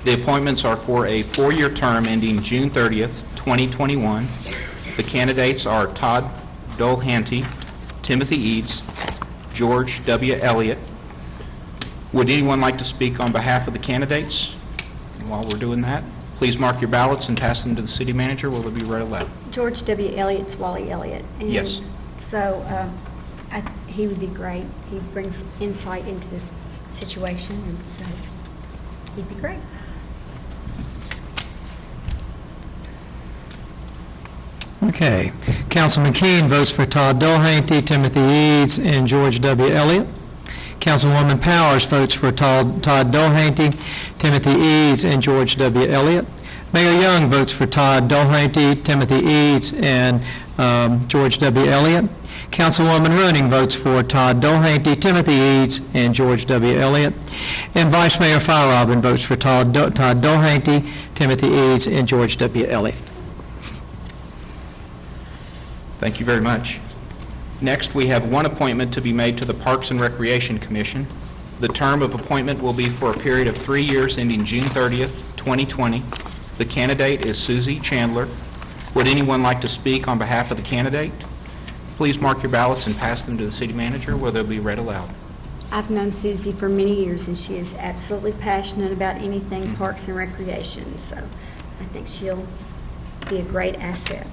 The appointments are for a 4-year term ending June 30th, 2021. The candidates are Todd Dolehanty, Timothy Eads, George W. Elliott. Would anyone like to speak on behalf of the candidates? And while we're doing that, please mark your ballots and pass them to the city manager. Will it be read aloud? George W. Elliott's Wally Elliott. And Yes. So he would be great. He brings insight into this situation, and so he'd be great. Okay. Councilman Keene votes for Todd Dolehanty, Timothy Eads, and George W. Elliott. Councilwoman Powers votes for Todd Dolehanty, Timothy Eads, and George W. Elliott. Mayor Young votes for Todd Dolehanty, Timothy Eads, and George W. Elliott. Councilwoman Running votes for Todd Dolehanty, Timothy Eads, and George W. Elliott. And Vice Mayor Feierabend votes for Todd Dolehanty, Timothy Eads, and George W. Elliott. Thank you very much. Next, we have one appointment to be made to the Parks and Recreation Commission. The term of appointment will be for a period of 3 years ending June 30th, 2020. The candidate is Susie Chandler. Would anyone like to speak on behalf of the candidate? Please mark your ballots and pass them to the city manager where they'll be read aloud. I've known Susie for many years, and she is absolutely passionate about anything Parks and Recreation, so I think she'll be a great asset.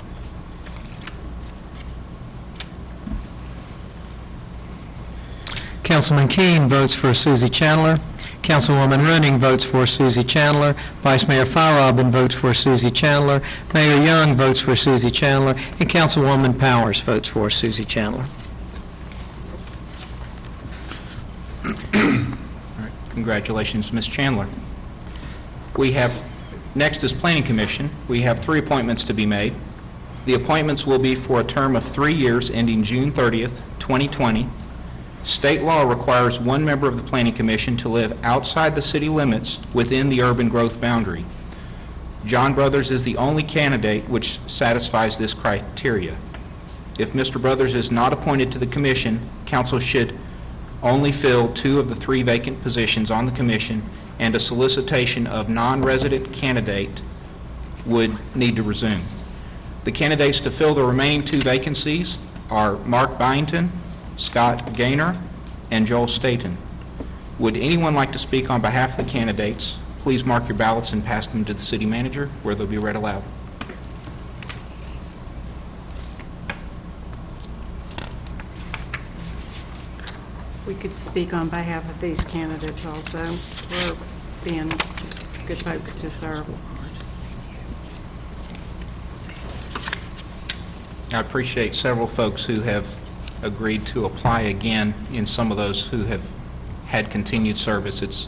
Councilman Keene votes for Susie Chandler. Councilwoman Running votes for Susie Chandler. Vice Mayor Feierabend votes for Susie Chandler. Mayor Young votes for Susie Chandler. And Councilwoman Powers votes for Susie Chandler. All right. Congratulations, Ms. Chandler. Next is Planning Commission. We have 3 appointments to be made. The appointments will be for a term of 3 years ending June 30th, 2020. State law requires 1 member of the Planning Commission to live outside the city limits within the urban growth boundary. John Brothers is the only candidate which satisfies this criteria. If Mr. Brothers is not appointed to the commission, council should only fill 2 of the 3 vacant positions on the commission, and a solicitation of non-resident candidate would need to resume. The candidates to fill the remaining 2 vacancies are Mark Byington, Scott Gaynor, and Joel Staton. Would anyone like to speak on behalf of the candidates? Please mark your ballots and pass them to the city manager where they'll be read aloud. We could speak on behalf of these candidates also for being good folks to serve. I appreciate several folks who have agreed to apply again in some of those who have had continued service.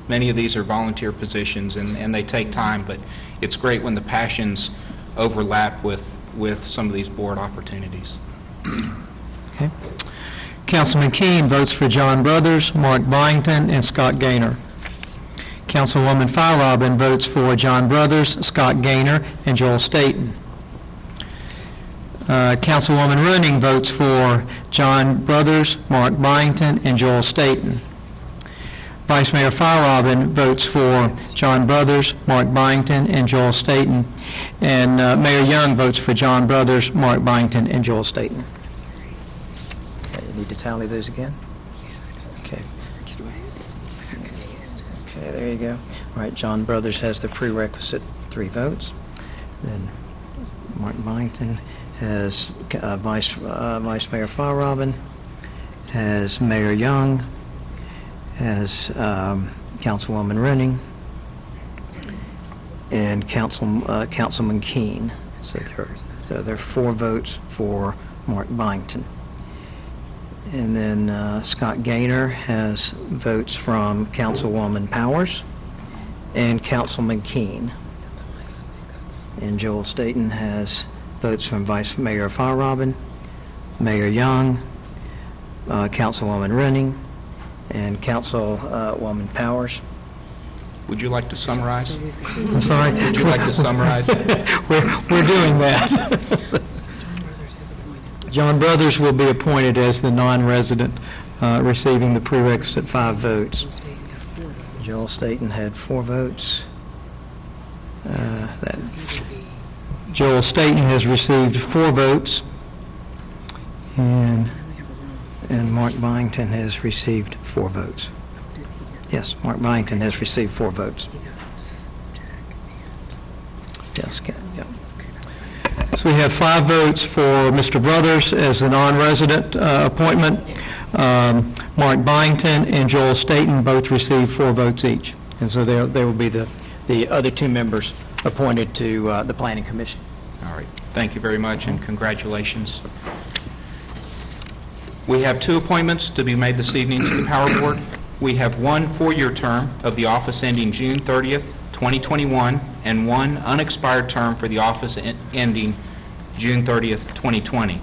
Many of these are volunteer positions, and they take time, but it's great when the passions overlap with some of these board opportunities. Okay. Councilman Keene votes for John Brothers, Mark Byington, and Scott Gaynor. Councilwoman Feierabend votes for John Brothers, Scott Gaynor, and Joel Staton. Councilwoman Running votes for John Brothers, Mark Byington, and Joel Staton. Vice Mayor Fierobin votes for John Brothers, Mark Byington, and Joel Staton. And Mayor Young votes for John Brothers, Mark Byington, and Joel Staton. Okay, you need to tally those again? Okay. Okay, there you go. All right, John Brothers has the prerequisite 3 votes. Then Mark Byington has Vice Mayor Fierobin, has Mayor Young, has Councilwoman Renning, and Councilman Keene. So there are 4 votes for Mark Byington. And then Scott Gaynor has votes from Councilwoman Powers and Councilman Keene. And Joel Staton has votes from Vice Mayor Fierobin, Mayor Young, Councilwoman Renning, and Councilwoman Powers. Would you like to summarize? I'm sorry? Would you like to summarize? We're doing that. John Brothers will be appointed as the non-resident, receiving the prerequisite 5 votes. Joel Staton had 4 votes. Joel Staton has received 4 votes, and Mark Byington has received 4 votes. Yes, Mark Byington has received 4 votes. Yes, yeah. So we have 5 votes for Mr. Brothers as the non-resident appointment. Mark Byington and Joel Staton both received 4 votes each. And so they will be the other 2 members appointed to the Planning Commission. All right. Thank you very much, and congratulations. We have 2 appointments to be made this evening to the Power Board. We have 1 4-year term of the office ending June 30th, 2021, and 1 unexpired term for the office ending June 30th, 2020.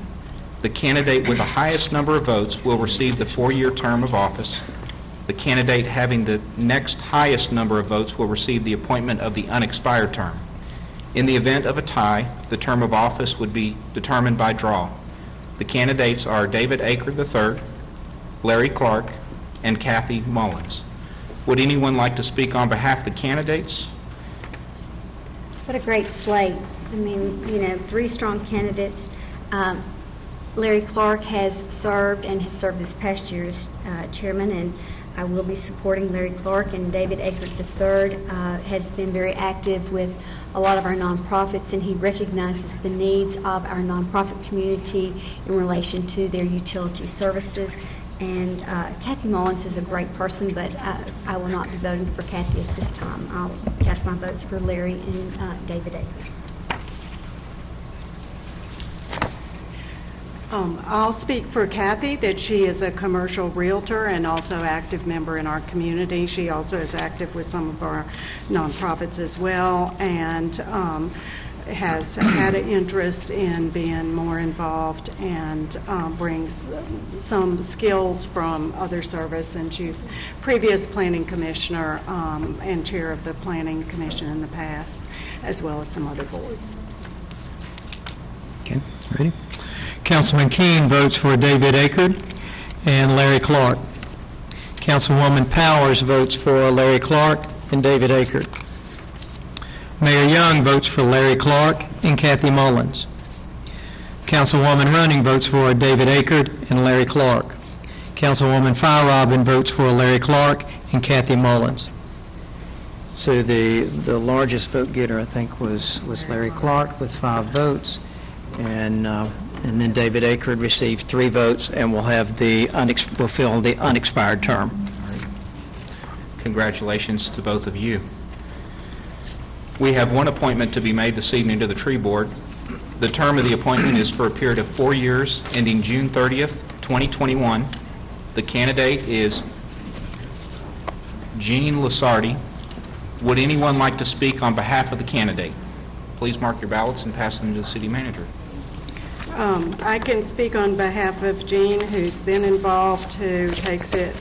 The candidate with the highest number of votes will receive the 4-year term of office. The candidate having the next highest number of votes will receive the appointment of the unexpired term. In the event of a tie, the term of office would be determined by draw. The candidates are David Aker III, Larry Clark, and Kathy Mullins. Would anyone like to speak on behalf of the candidates? What a great slate. I mean, 3 strong candidates. Larry Clark has served this past year as chairman, and I will be supporting Larry Clark. And David Eckert III has been very active with a lot of our nonprofits, and he recognizes the needs of our nonprofit community in relation to their utility services. And Kathy Mullins is a great person, but I will not be voting for Kathy at this time. I'll cast my votes for Larry and David Eckert. I'll speak for Kathy, that she is a commercial realtor and also active member in our community. She also is active with some of our nonprofits as well, and has had an interest in being more involved, and brings some skills from other service. And she's previous planning commissioner and chair of the planning commission in the past, as well as some other boards. Okay, ready? Councilman Keene votes for David Aker and Larry Clark. Councilwoman Powers votes for Larry Clark and David Aker. Mayor Young votes for Larry Clark and Kathy Mullins. Councilwoman Running votes for David Aker and Larry Clark. Councilwoman Fierobin votes for Larry Clark and Kathy Mullins. So the largest vote getter, I think, was Larry Clark with 5 votes, and then David Aker received 3 votes, and will have will fill the unexpired term. Congratulations to both of you. We have 1 appointment to be made this evening to the Tree Board. The term of the appointment is for a period of 4 years, ending June 30th, 2021. The candidate is Jean Lasardi. Would anyone like to speak on behalf of the candidate? Please mark your ballots and pass them to the city manager. I can speak on behalf of Jean, who's been involved, who takes it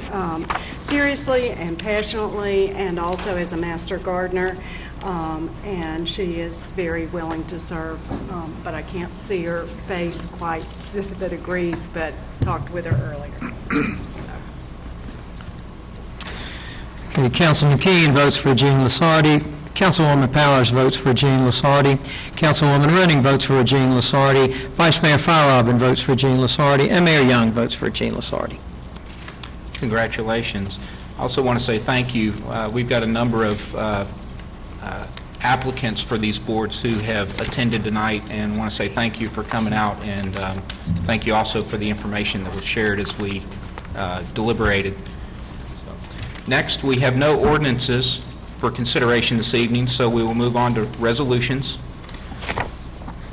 seriously and passionately, and also as a master gardener. And she is very willing to serve, but I can't see her face quite to the degrees, but talked with her earlier. Okay, Councilman Keene votes for Jean Lasardi. Councilwoman Powers votes for Jean Lasardi. Councilwoman Running votes for Jean Lasardi. Vice Mayor Fierobin votes for Jean Lasardi. And Mayor Young votes for Jean Lasardi. Congratulations. I also want to say thank you. We've got a number of applicants for these boards who have attended tonight, and want to say thank you for coming out, and thank you also for the information that was shared as we deliberated. Next, we have no ordinances for consideration this evening, so we will move on to resolutions.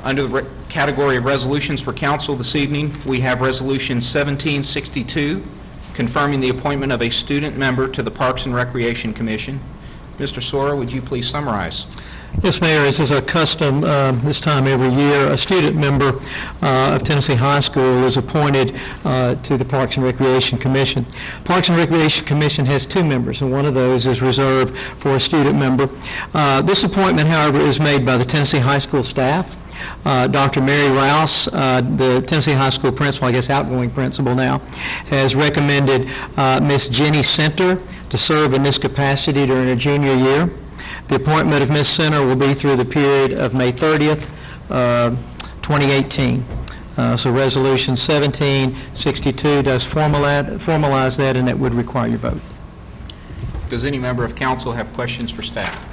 Under the category of resolutions for council this evening, we have Resolution 1762, confirming the appointment of a student member to the Parks and Recreation Commission. Mr. Sora, would you please summarize? Yes, Mayor, as is our custom this time every year, a student member of Tennessee High School is appointed to the Parks and Recreation Commission. Parks and Recreation Commission has 2 members, and one of those is reserved for a student member. This appointment, however, is made by the Tennessee High School staff. Dr. Mary Rouse, the Tennessee High School principal, I guess outgoing principal now, has recommended Miss Jenny Center to serve in this capacity during her junior year. The appointment of Ms. Center will be through the period of May 30th, 2018. So Resolution 1762 does formalize that, and that would require your vote. Does any member of council have questions for staff?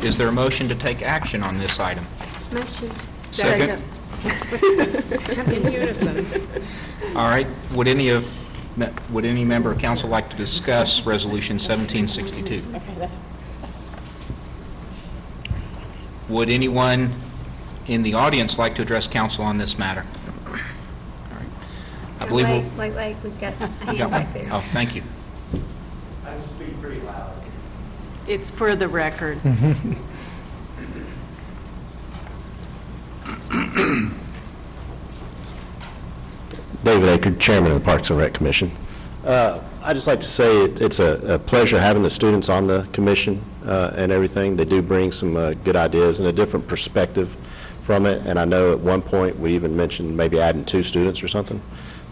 Is there a motion to take action on this item? Motion. Second. In unison. All right. Would any member of council like to discuss Resolution 1762? Would anyone in the audience like to address council on this matter? All right. I believe Wait, we've got a hand back there. Oh, thank you. I speak pretty loud. It's for the record. David Aker, Chairman of the Parks and Rec Commission. I'd just like to say it's a pleasure having the students on the commission and everything. They do bring some good ideas and a different perspective from it, and I know at one point we even mentioned maybe adding 2 students or something.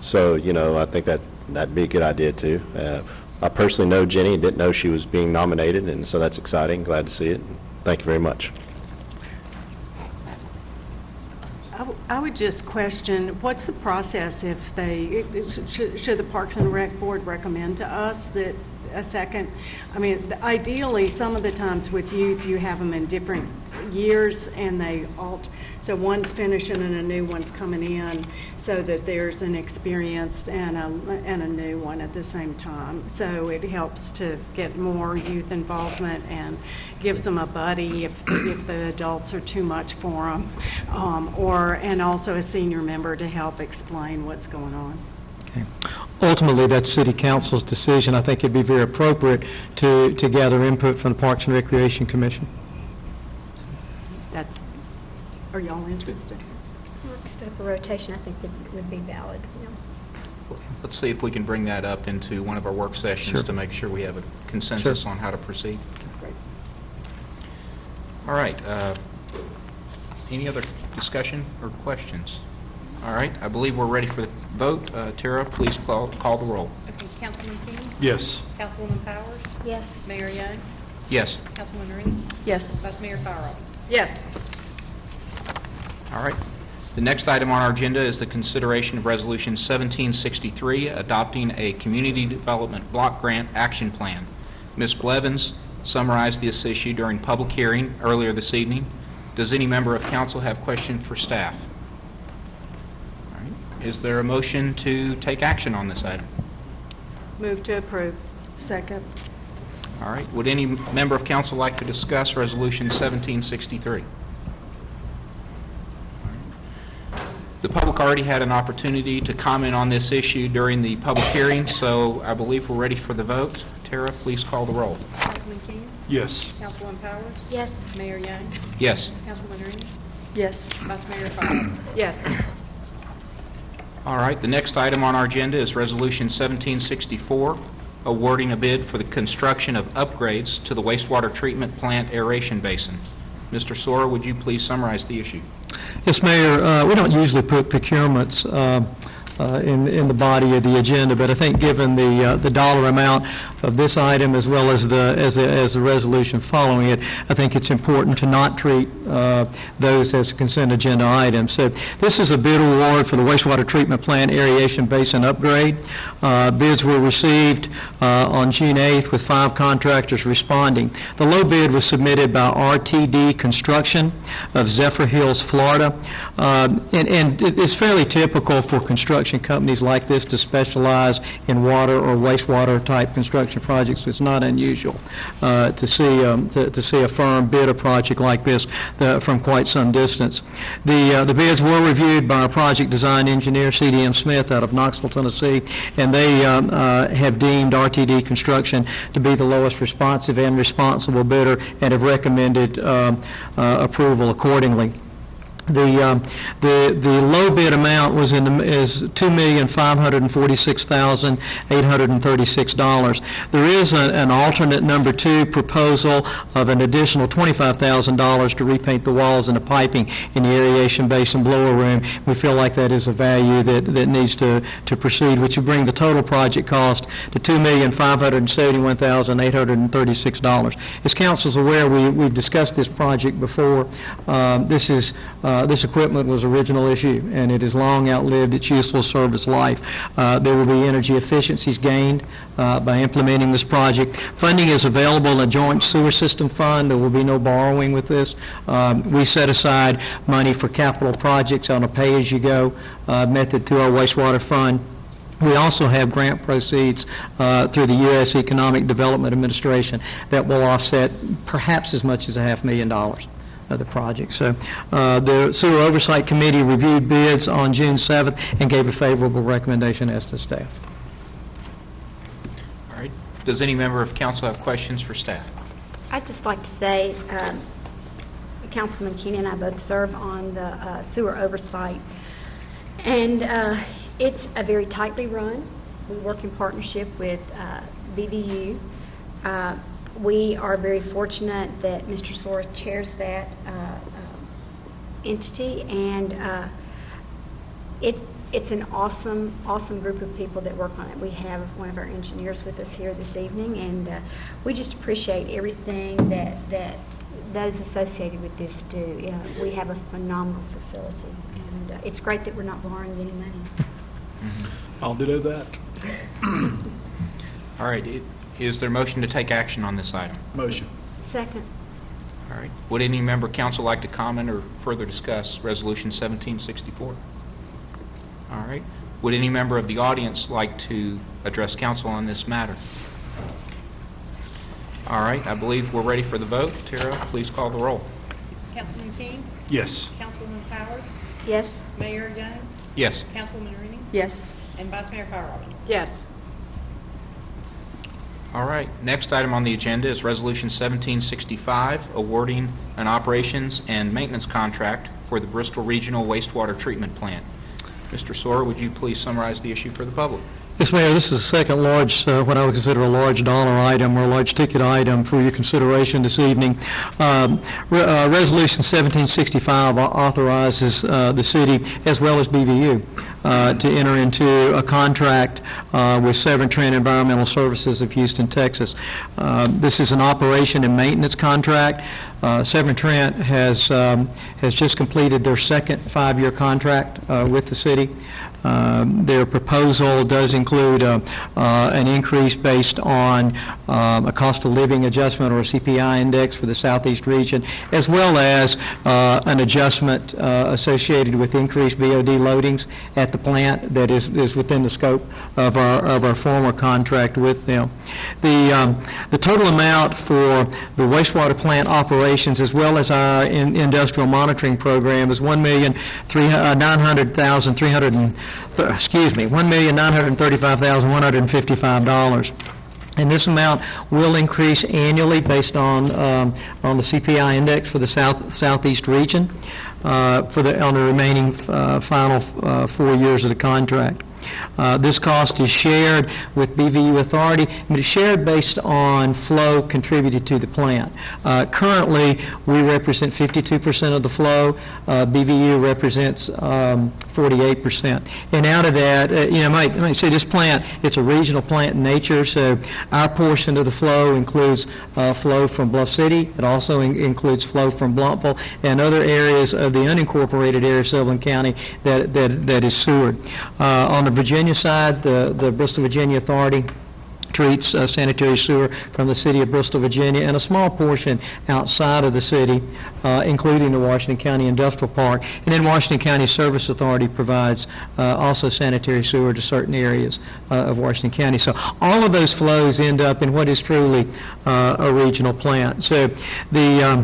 So, I think that'd be a good idea too. I personally know Jenny and didn't know she was being nominated, and so that's exciting. Glad to see it. Thank you very much. I would just question, what's the process if should the Parks and Rec Board recommend to us that a second? I mean, ideally, some of the times with youth, you have them in different years, and they so one's finishing and a new one's coming in, so that there's an experienced and a new one at the same time. So it helps to get more youth involvement and gives them a buddy if the adults are too much for them, and also a senior member to help explain what's going on. Okay. Ultimately, that's City Council's decision. I think it'd be very appropriate to gather input from the Parks and Recreation Commission. Are y'all interested? Set up a rotation, I think would be valid. Let's see if we can bring that up into one of our work sessions to make sure we have a consensus on how to proceed. Great. All right. Any other discussion or questions? All right. I believe we're ready for the vote. Tara, please call the roll. Okay, Councilman King? Yes. Councilwoman Powers? Yes. Mayor Young? Yes. Councilwoman Rennie? Yes. Vice Mayor Fierobin? Yes. All right. The next item on our agenda is the consideration of Resolution 1763, adopting a Community Development Block Grant Action Plan. Ms. Blevins summarized this issue during public hearing earlier this evening. Does any member of council have questions for staff? All right. Is there a motion to take action on this item? Move to approve. Second. All right. Would any member of council like to discuss Resolution 1763? The public already had an opportunity to comment on this issue during the public hearing, so I believe we're ready for the vote. Tara, please call the roll. Councilman King? Yes. Councilwoman Powers? Yes. Mayor Young? Yes. Councilwoman Rennie? Yes. Vice Mayor Fierobin? Yes. All right. The next item on our agenda is Resolution 1764, awarding a bid for the construction of upgrades to the wastewater treatment plant aeration basin. Mr. Sora, would you please summarize the issue? Yes, Mayor. We don't usually put procurements in the body of the agenda, but I think given the dollar amount, of this item as well as the resolution following it, I think it's important to not treat those as consent agenda items. So this is a bid award for the wastewater treatment plant aeration basin upgrade. Bids were received on June 8th with 5 contractors responding. The low bid was submitted by RTD Construction of Zephyr Hills, Florida. And it's fairly typical for construction companies like this to specialize in water or wastewater type construction projects. It's not unusual to see a firm bid a project like this from quite some distance. The bids were reviewed by our project design engineer, CDM Smith, out of Knoxville, Tennessee, and they have deemed RTD Construction to be the lowest responsive and responsible bidder and have recommended approval accordingly. The low bid amount is $2,546,836. There is an alternate number 2 proposal of an additional $25,000 to repaint the walls and the piping in the aeration basin blower room. We feel like that is a value that needs to proceed, which would bring the total project cost to $2,571,836. As council's aware, we've discussed this project before. This equipment was original issue, and it has long outlived its useful service life. There will be energy efficiencies gained by implementing this project. Funding is available in a joint sewer system fund. There will be no borrowing with this. We set aside money for capital projects on a pay-as-you-go method through our wastewater fund. We also have grant proceeds through the U.S. Economic Development Administration that will offset perhaps as much as $500,000 of the project. So the Sewer Oversight Committee reviewed bids on June 7th and gave a favorable recommendation as to staff. All right. Does any member of council have questions for staff? I'd just like to say, Councilman Keenan and I both serve on the Sewer Oversight, and it's a very tightly run. We work in partnership with BVU. We are very fortunate that Mr. Soros chairs that entity, and it's an awesome group of people that work on it. We have one of our engineers with us here this evening, and we just appreciate everything that those associated with this do. We have a phenomenal facility, and it's great that we're not borrowing any money. I'll do that. All right. Is there a motion to take action on this item? Motion. Second. All right. Would any member of council like to comment or further discuss Resolution 1764? All right. Would any member of the audience like to address council on this matter? All right. I believe we're ready for the vote. Tara, please call the roll. Councilman King? Yes. Councilwoman Powers? Yes. Mayor Young? Yes. Councilwoman Rennie? Yes. And Vice Mayor Fryerrabbit? Yes. All right. Next item on the agenda is Resolution 1765, awarding an operations and maintenance contract for the Bristol Regional Wastewater Treatment Plant. Mr. Soar, would you please summarize the issue for the public? Yes, Mayor, this is the second large, what I would consider a large dollar item or a large ticket item for your consideration this evening. Resolution 1765 authorizes the city as well as BVU to enter into a contract with Severn Trent Environmental Services of Houston, Texas. This is an operation and maintenance contract. Severn Trent has just completed their second 5-year contract with the city. Their proposal does include an increase based on a cost of living adjustment or a CPI index for the southeast region, as well as an adjustment associated with increased BOD loadings at the plant that is within the scope of our former contract with them. The total amount for the wastewater plant operations as well as our industrial monitoring program is $1,935,155. And this amount will increase annually based on the CPI index for the southeast region on the remaining final 4 years of the contract. This cost is shared with BVU Authority, but it's shared based on flow contributed to the plant. Currently, we represent 52% of the flow. BVU represents 48%. And out of that, you might say this plant, it's a regional plant in nature, so our portion of the flow includes flow from Bluff City. It also includes flow from Blumpville and other areas of the unincorporated area of Sylvan County that is sewered. On the Virginia side, the Bristol, Virginia Authority treats sanitary sewer from the city of Bristol, Virginia, and a small portion outside of the city, including the Washington County Industrial Park. And then Washington County Service Authority provides also sanitary sewer to certain areas of Washington County. So all of those flows end up in what is truly a regional plant. So the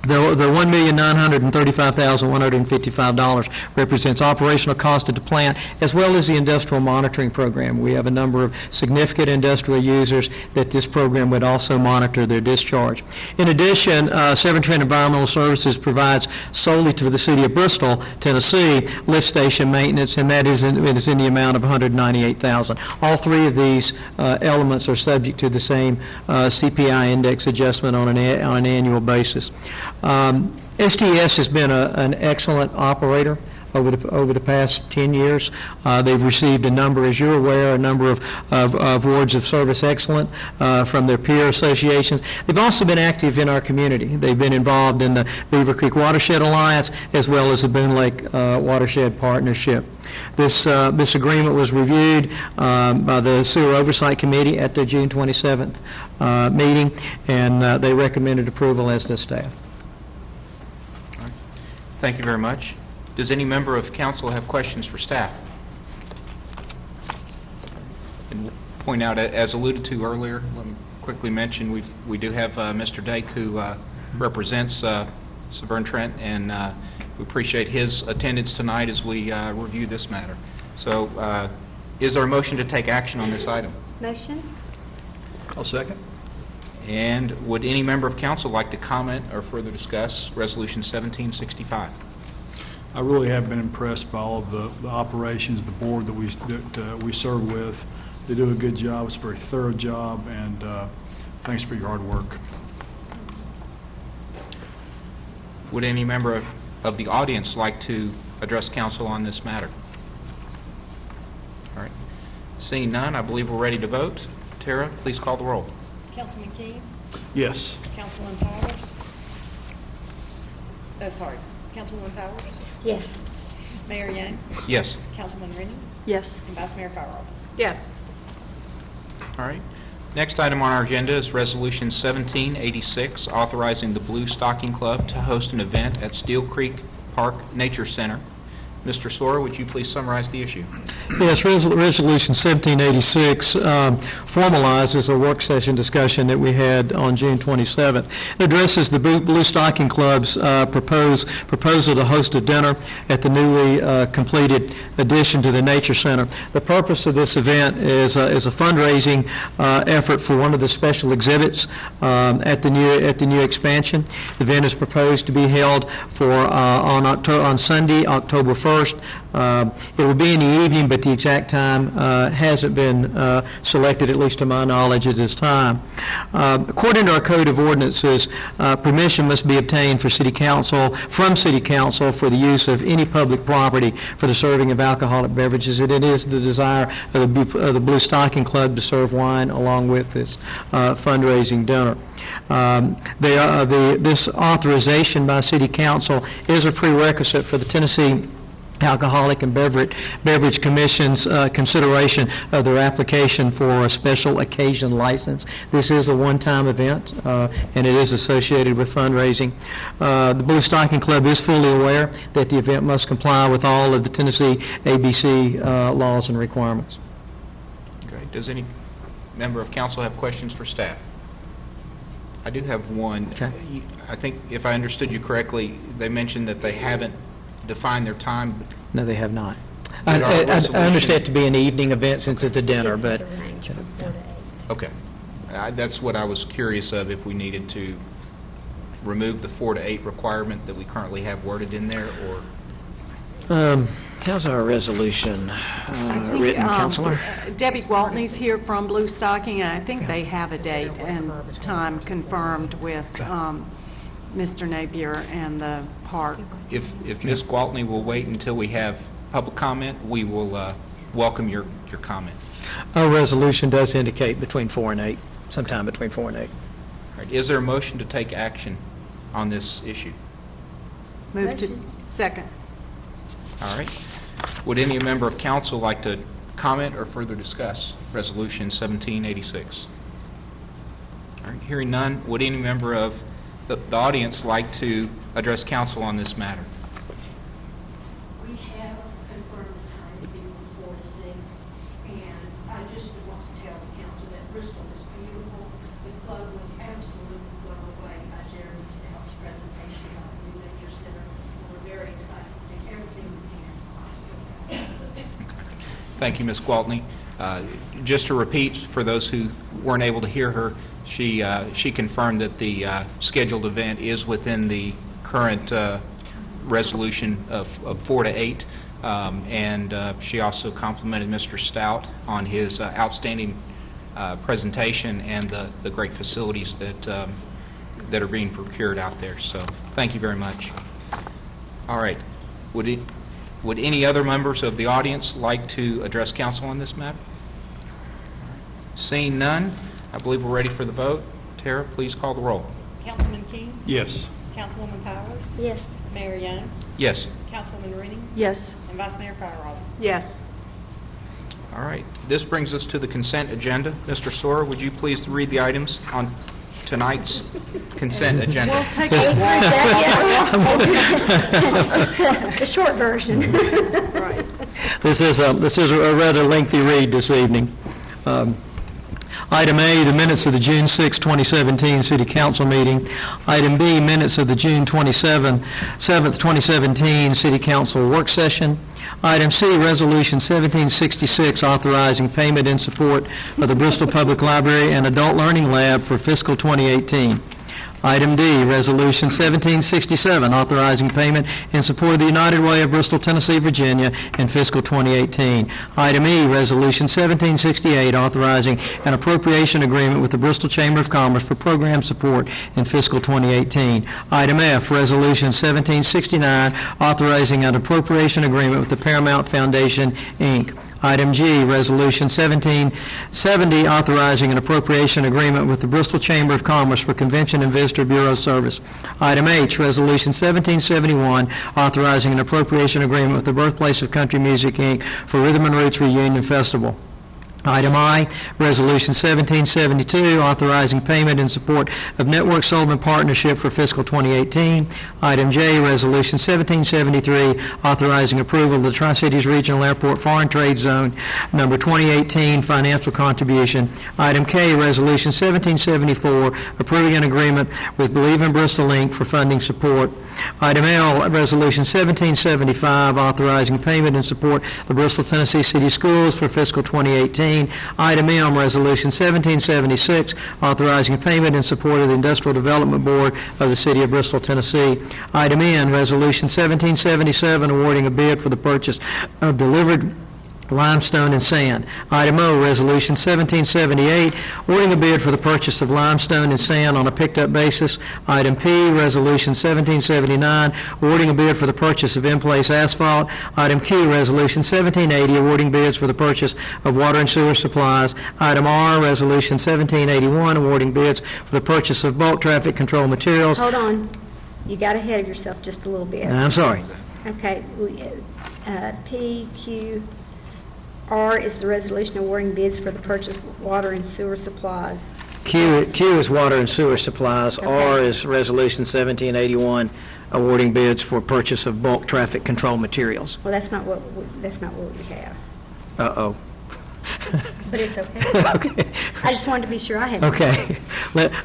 $1,935,155 represents operational cost of the plant as well as the industrial monitoring program. We have a number of significant industrial users that this program would also monitor their discharge. In addition, Severn Trent Environmental Services provides solely to the city of Bristol, Tennessee, lift station maintenance, and that is in the amount of $198,000. All three of these elements are subject to the same CPI index adjustment on an annual basis. STS has been an excellent operator over the past 10 years. They've received a number, as you're aware, a number of awards of service excellent from their peer associations. They've also been active in our community. They've been involved in the Beaver Creek Watershed Alliance as well as the Boone Lake Watershed Partnership. This agreement was reviewed by the Sewer Oversight Committee at their June 27th meeting, and they recommended approval, as does staff. Thank you very much. Does any member of council have questions for staff? And point out, as alluded to earlier, let me quickly mention we do have Mr. Dake, who represents Severn Trent, and we appreciate his attendance tonight as we review this matter. So is there a motion to take action on this item? Motion? I'll second. And would any member of council like to comment or further discuss Resolution 1765? I really have been impressed by all of the operations, the board that we serve with. They do a good job. It's a very thorough job, and thanks for your hard work. Would any member of the audience like to address council on this matter? All right. Seeing none, I believe we're ready to vote. Tara, please call the roll. Councilman King? Yes. Councilman Powers? Councilwoman Powers? Yes. Mayor Young? Yes. Councilman Rennie? Yes. And Vice Mayor Fowler? Yes. All right. Next item on our agenda is Resolution 1786, authorizing the Blue Stocking Club to host an event at Steel Creek Park Nature Center. Mr. Sora, would you please summarize the issue? Yes, Resolution 1786 formalizes a work session discussion that we had on June 27th. It addresses the Blue Stocking Club's proposal to host a dinner at the newly completed addition to the Nature Center. The purpose of this event is a fundraising effort for one of the special exhibits at the new expansion. The event is proposed to be held on Sunday, October 1st. It will be in the evening, but the exact time hasn't been selected, at least to my knowledge at this time. According to our Code of Ordinances, permission must be obtained from City Council for the use of any public property for the serving of alcoholic beverages, and it is the desire of the Blue Stocking Club to serve wine along with this fundraising dinner. This authorization by City Council is a prerequisite for the Tennessee Alcoholic and Beverage Commission's consideration of their application for a special occasion license. This is a one-time event, and it is associated with fundraising. The Blue Stocking Club is fully aware that the event must comply with all of the Tennessee ABC laws and requirements. Okay. Does any member of council have questions for staff? I do have one. Okay. I think, if I understood you correctly, they mentioned that they haven't defined their time. No, they have not. I understand it to be an evening event since it's a dinner, but... Okay. That's what I was curious of, if we needed to remove the 4 to 8 requirement that we currently have worded in there, or... How's our resolution written, Counselor? Debbie Gwaltney's here from Blue Stocking, and I think they have a date and time confirmed with Mr. Napier and the park. If Ms. Gwaltney will wait until we have public comment, we will welcome your comment. Our resolution does indicate between 4 and 8, sometime between 4 and 8. All right. Is there a motion to take action on this issue? Move to second. All right. Would any member of council like to comment or further discuss Resolution 1786? All right. Hearing none, would any member of the audience like to address council on this matter? We have confirmed the time to be from 4 to 6, and I just want to tell the council that Bristol is beautiful. The club was absolutely blown away by Jeremy Stout's presentation about the new nature center. We're very excited to do everything we can possibly. Thank you, Ms. Gwaltney. Just to repeat, for those who weren't able to hear her, she confirmed that the scheduled event is within the current resolution of 4 to 8, and she also complimented Mr. Stout on his outstanding presentation and the great facilities that are being procured out there. So thank you very much. All right. Would any other members of the audience like to address council on this matter? Seeing none, I believe we're ready for the vote. Tara, please call the roll. Councilman King? Yes. Councilwoman Powers? Yes. Mayor Young? Yes. Councilwoman Rennie? Yes. And Vice Mayor Fryerall? Yes. All right. This brings us to the consent agenda. Mr. Sora, would you please read the items on tonight's consent agenda? We'll take The short version. Right. This is a rather lengthy read this evening. Item A, the minutes of the June 6, 2017 City Council meeting. Item B, minutes of the June 7th, 2017 City Council work session. Item C, Resolution 1766, authorizing payment in support of the Bristol Public Library and Adult Learning Lab for fiscal 2018. Item D, Resolution 1767, authorizing payment in support of the United Way of Bristol, Tennessee, Virginia in fiscal 2018. Item E, Resolution 1768, authorizing an appropriation agreement with the Bristol Chamber of Commerce for program support in fiscal 2018. Item F, Resolution 1769, authorizing an appropriation agreement with the Paramount Foundation, Inc. Item G, Resolution 1770, authorizing an appropriation agreement with the Bristol Chamber of Commerce for Convention and Visitor Bureau service. Item H, Resolution 1771, authorizing an appropriation agreement with the Birthplace of Country Music, Inc. for Rhythm and Roots Reunion Festival. Item I, Resolution 1772, authorizing payment in support of Network Sullivan Partnership for fiscal 2018. Item J, Resolution 1773, authorizing approval of the Tri-Cities Regional Airport Foreign Trade Zone number 2018 financial contribution. Item K, Resolution 1774, approving an agreement with Believe in Bristol, Inc. for funding support. Item L, Resolution 1775, authorizing payment in support of the Bristol, Tennessee City Schools for fiscal 2018. Item M, Resolution 1776, authorizing a payment in support of the Industrial Development Board of the City of Bristol, Tennessee. Item N, Resolution 1777, awarding a bid for the purchase of delivered limestone and sand. Item O, Resolution 1778, awarding a bid for the purchase of limestone and sand on a picked-up basis. Item P, Resolution 1779, awarding a bid for the purchase of in-place asphalt. Item Q, Resolution 1780, awarding bids for the purchase of water and sewer supplies. Item R, Resolution 1781, awarding bids for the purchase of bulk traffic control materials. Hold on. You got ahead of yourself just a little bit. I'm sorry. Okay. P, Q, R is the resolution awarding bids for the purchase of water and sewer supplies. Q is water and sewer supplies. Okay. R is Resolution 1781, awarding bids for purchase of bulk traffic control materials. Well, that's not what we have. Uh-oh. but it's okay. Okay. I just wanted to be sure I had. Okay.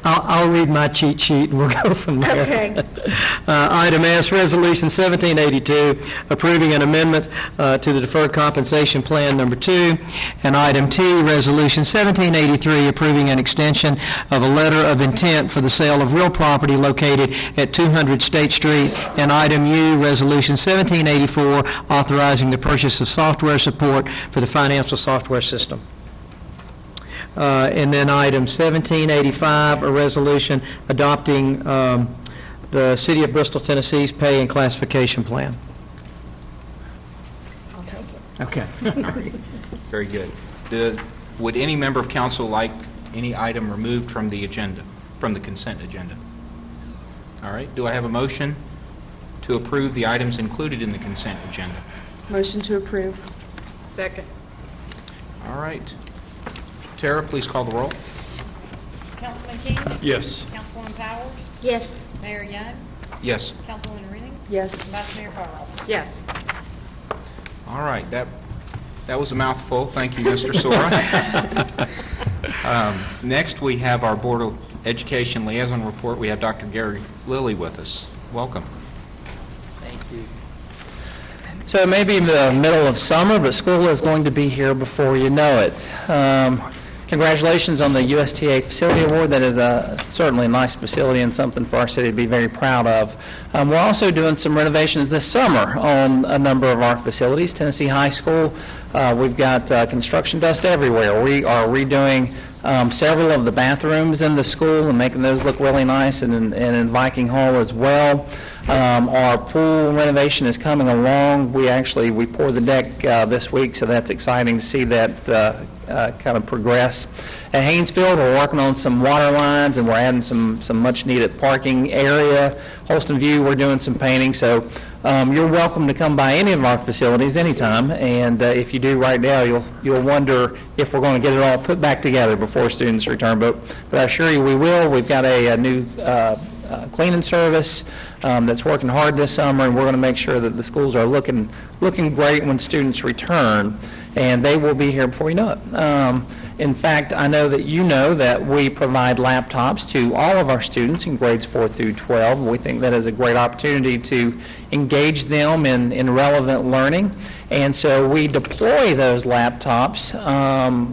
I'll read my cheat sheet and we'll go from there. Okay. Item S, Resolution 1782, approving an amendment to the Deferred Compensation Plan Number 2. And item T, Resolution 1783, approving an extension of a letter of intent for the sale of real property located at 200 State Street. And item U, Resolution 1784, authorizing the purchase of software support for the financial software system. And then item 1785, a resolution adopting the City of Bristol, Tennessee's pay and classification plan. I'll take it. Okay. All right. Very good. Would any member of council like any item removed from the agenda, from the consent agenda? All right. Do I have a motion to approve the items included in the consent agenda? Motion to approve. Second. All right. Tara, please call the roll. Councilman King? Yes. Councilwoman Powers? Yes. Mayor Young? Yes. Councilwoman Renning? Yes. Vice Mayor Carl? Yes. All right. That was a mouthful. Thank you, Mr. Sora. Next, we have our Board of Education Liaison Report. We have Dr. Gary Lilly with us. Welcome. Thank you. So it may be the middle of summer, but school is going to be here before you know it. Congratulations on the USTA Facility Award. That is certainly a nice facility and something for our city to be very proud of. We're also doing some renovations this summer on a number of our facilities. Tennessee High School, we've got construction dust everywhere. We are redoing several of the bathrooms in the school and making those look really nice, and in Viking Hall as well. Our pool renovation is coming along. We poured the deck this week, so that's exciting to see that kind of progress. At Haynesfield, we're working on some water lines, and we're adding some much-needed parking area. Holston View, we're doing some painting, so you're welcome to come by any of our facilities anytime, and if you do right now, you'll wonder if we're going to get it all put back together before students return, but I assure you we will. We've got a new cleaning service that's working hard this summer, and we're going to make sure that the schools are looking great when students return, and they will be here before you know it. In fact, I know that we provide laptops to all of our students in grades 4 through 12. We think that is a great opportunity to engage them in relevant learning, and so we deploy those laptops.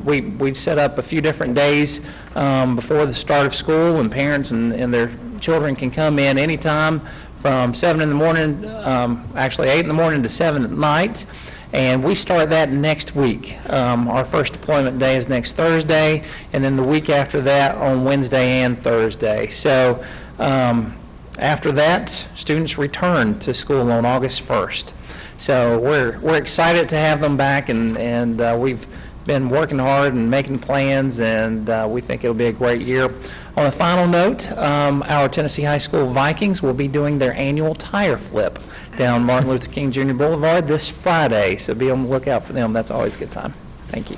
We set up a few different days before the start of school, and parents and their children can come in anytime from 7 in the morning, 8 in the morning to 7 at night. And we start that next week. Our first deployment day is next Thursday, and then the week after that on Wednesday and Thursday. So after that, students return to school on August 1st. So we're excited to have them back, and we've been working hard and making plans, and we think it'll be a great year. On a final note, our Tennessee High School Vikings will be doing their annual tire flip down Martin Luther King Jr. Boulevard this Friday, so be on the lookout for them. That's always a good time. Thank you.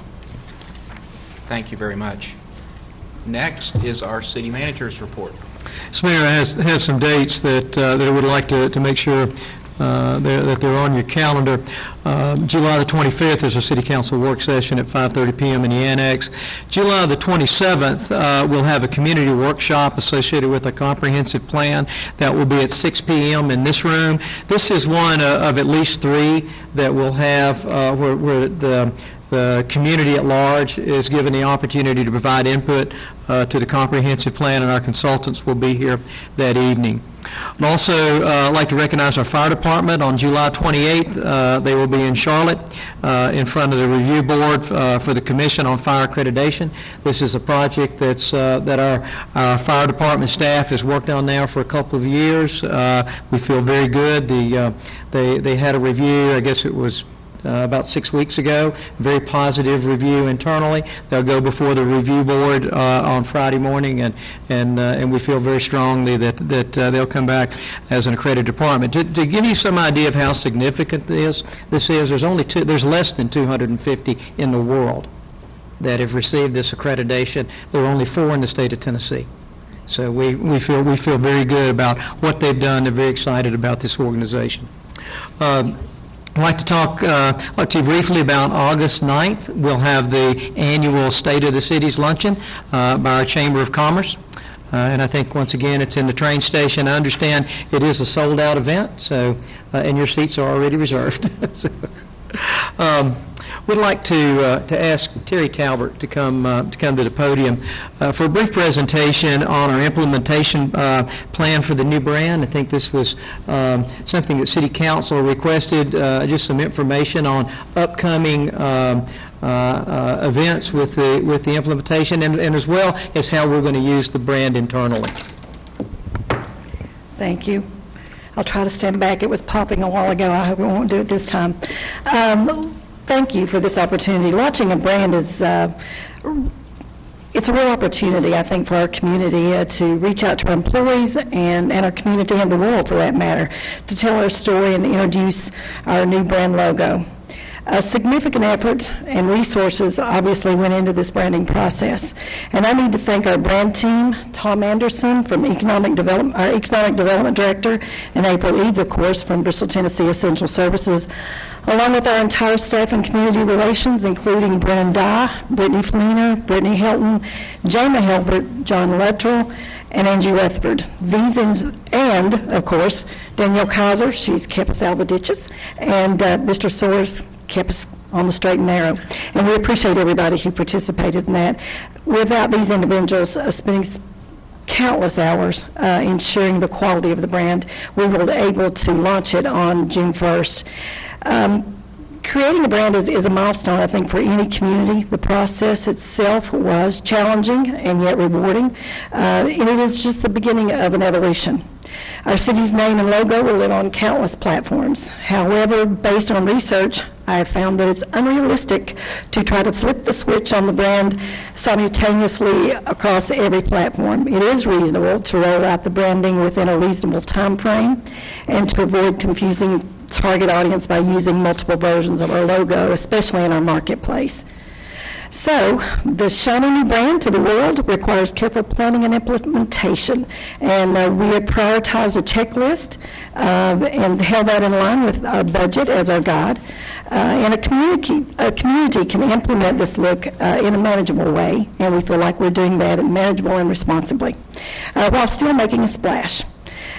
Thank you very much. Next is our city manager's report. So, Mayor, I have some dates that I would like to make sure that they're on your calendar. July the 25th is a City Council work session at 5:30 p.m. in the Annex. July the 27th, we'll have a community workshop associated with a comprehensive plan that will be at 6 p.m. in this room. This is one of at least 3 that we'll have where the community at large is given the opportunity to provide input to the comprehensive plan, and our consultants will be here that evening. I'd also like to recognize our fire department. On July 28th, they will be in Charlotte in front of the review board for the Commission on Fire Accreditation. This is a project that our fire department staff has worked on now for a couple of years. We feel very good. They had a review, I guess it was about 6 weeks ago, very positive review internally. They'll go before the review board on Friday morning, and we feel very strongly that they'll come back as an accredited department. To give you some idea of how significant this is, there's less than 250 in the world that have received this accreditation. There are only 4 in the state of Tennessee. So we feel very good about what they've done. They're very excited about this organization. I'd like to talk to you briefly about August 9th. We'll have the annual State of the Cities Luncheon by our Chamber of Commerce. And I think, once again, it's in the train station. I understand it is a sold-out event, so and your seats are already reserved. So, we'd like to ask Terry Talbert to come to the podium for a brief presentation on our implementation plan for the new brand. I think this was something that City Council requested, just some information on upcoming events with the implementation, and as well as how we're going to use the brand internally. Thank you. I'll try to stand back. It was popping a while ago. I hope it won't do it this time. Thank you for this opportunity. Launching a brand is it's a real opportunity, I think, for our community to reach out to our employees and our community and the world, for that matter, to tell our story and introduce our new brand logo. A significant effort and resources obviously went into this branding process. And I need to thank our brand team, Tom Anderson from Economic Development, our Economic Development Director, and April Eads, of course, from Bristol, Tennessee Essential Services, along with our entire staff and community relations, including Brennan Dye, Brittany Fleener, Brittany Helton, Jama Helbert, John Luttrell, and Angie Rutherford. And, of course, Danielle Kaiser, she's kept us out of the ditches, and Mr. Soares kept us on the straight and narrow. And we appreciate everybody who participated in that. Without these individuals spending countless hours ensuring the quality of the brand, we were able to launch it on June 1st. Creating a brand is a milestone, I think, for any community. The process itself was challenging and yet rewarding, and it is just the beginning of an evolution. Our city's name and logo will live on countless platforms. However, based on research, I have found that it's unrealistic to try to flip the switch on the brand simultaneously across every platform. It is reasonable to roll out the branding within a reasonable time frame and to avoid confusing target audience by using multiple versions of our logo, especially in our marketplace. So, the shiny new brand to the world requires careful planning and implementation, and we have prioritized a checklist and held that in line with our budget as our guide. And a community can implement this look in a manageable way, and we feel like we're doing that manageable and responsibly, while still making a splash.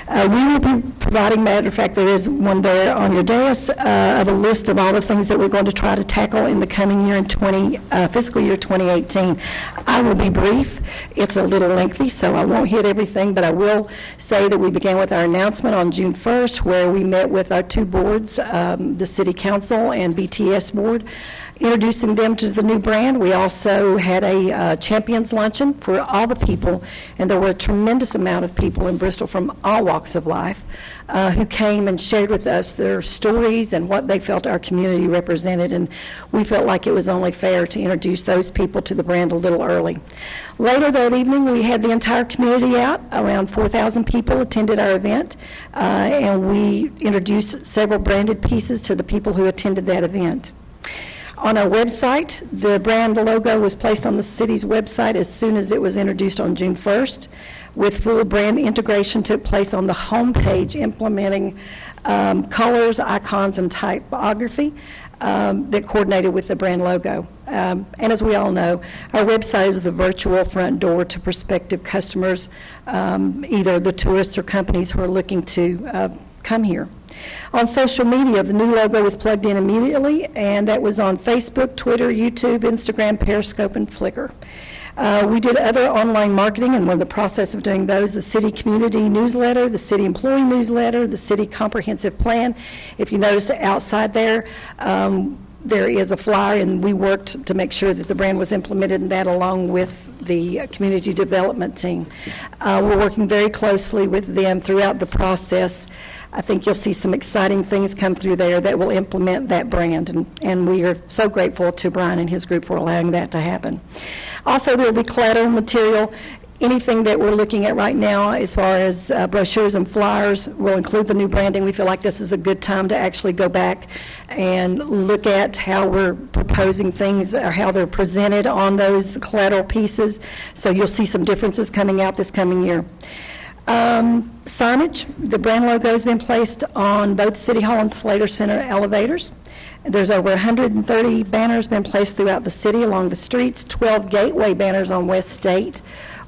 We will be providing, matter of fact, there is one there on your dais of a list of all the things that we're going to try to tackle in the coming year in fiscal year 2018. I will be brief. It's a little lengthy, so I won't hit everything, but I will say that we began with our announcement on June 1st, where we met with our two boards, the City Council and BTS Board, introducing them to the new brand. We also had a champions luncheon for all the people, and there were a tremendous amount of people in Bristol from all walks of life who came and shared with us their stories and what they felt our community represented, and we felt like it was only fair to introduce those people to the brand a little early. Later that evening, we had the entire community out. Around 4,000 people attended our event, and we introduced several branded pieces to the people who attended that event. On our website, the brand logo was placed on the city's website as soon as it was introduced on June 1st, with full brand integration took place on the homepage, implementing colors, icons, and typography that coordinated with the brand logo. And as we all know, our website is the virtual front door to prospective customers, either the tourists or companies who are looking to come here. On social media, the new logo was plugged in immediately, and that was on Facebook, Twitter, YouTube, Instagram, Periscope, and Flickr. We did other online marketing, and we're in the process of doing those: the city community newsletter, the city employee newsletter, the city comprehensive plan. If you notice outside there, there is a flyer, and we worked to make sure that the brand was implemented in that, along with the community development team. We're working very closely with them throughout the process. I think you'll see some exciting things come through there that will implement that brand, and we are so grateful to Brian and his group for allowing that to happen. Also, there will be collateral material. Anything that we're looking at right now as far as brochures and flyers will include the new branding. We feel like this is a good time to actually go back and look at how we're proposing things or how they're presented on those collateral pieces. So you'll see some differences coming out this coming year. Signage, the brand logo has been placed on both City Hall and Slater Center elevators. There's over 130 banners been placed throughout the city along the streets. 12 gateway banners on West State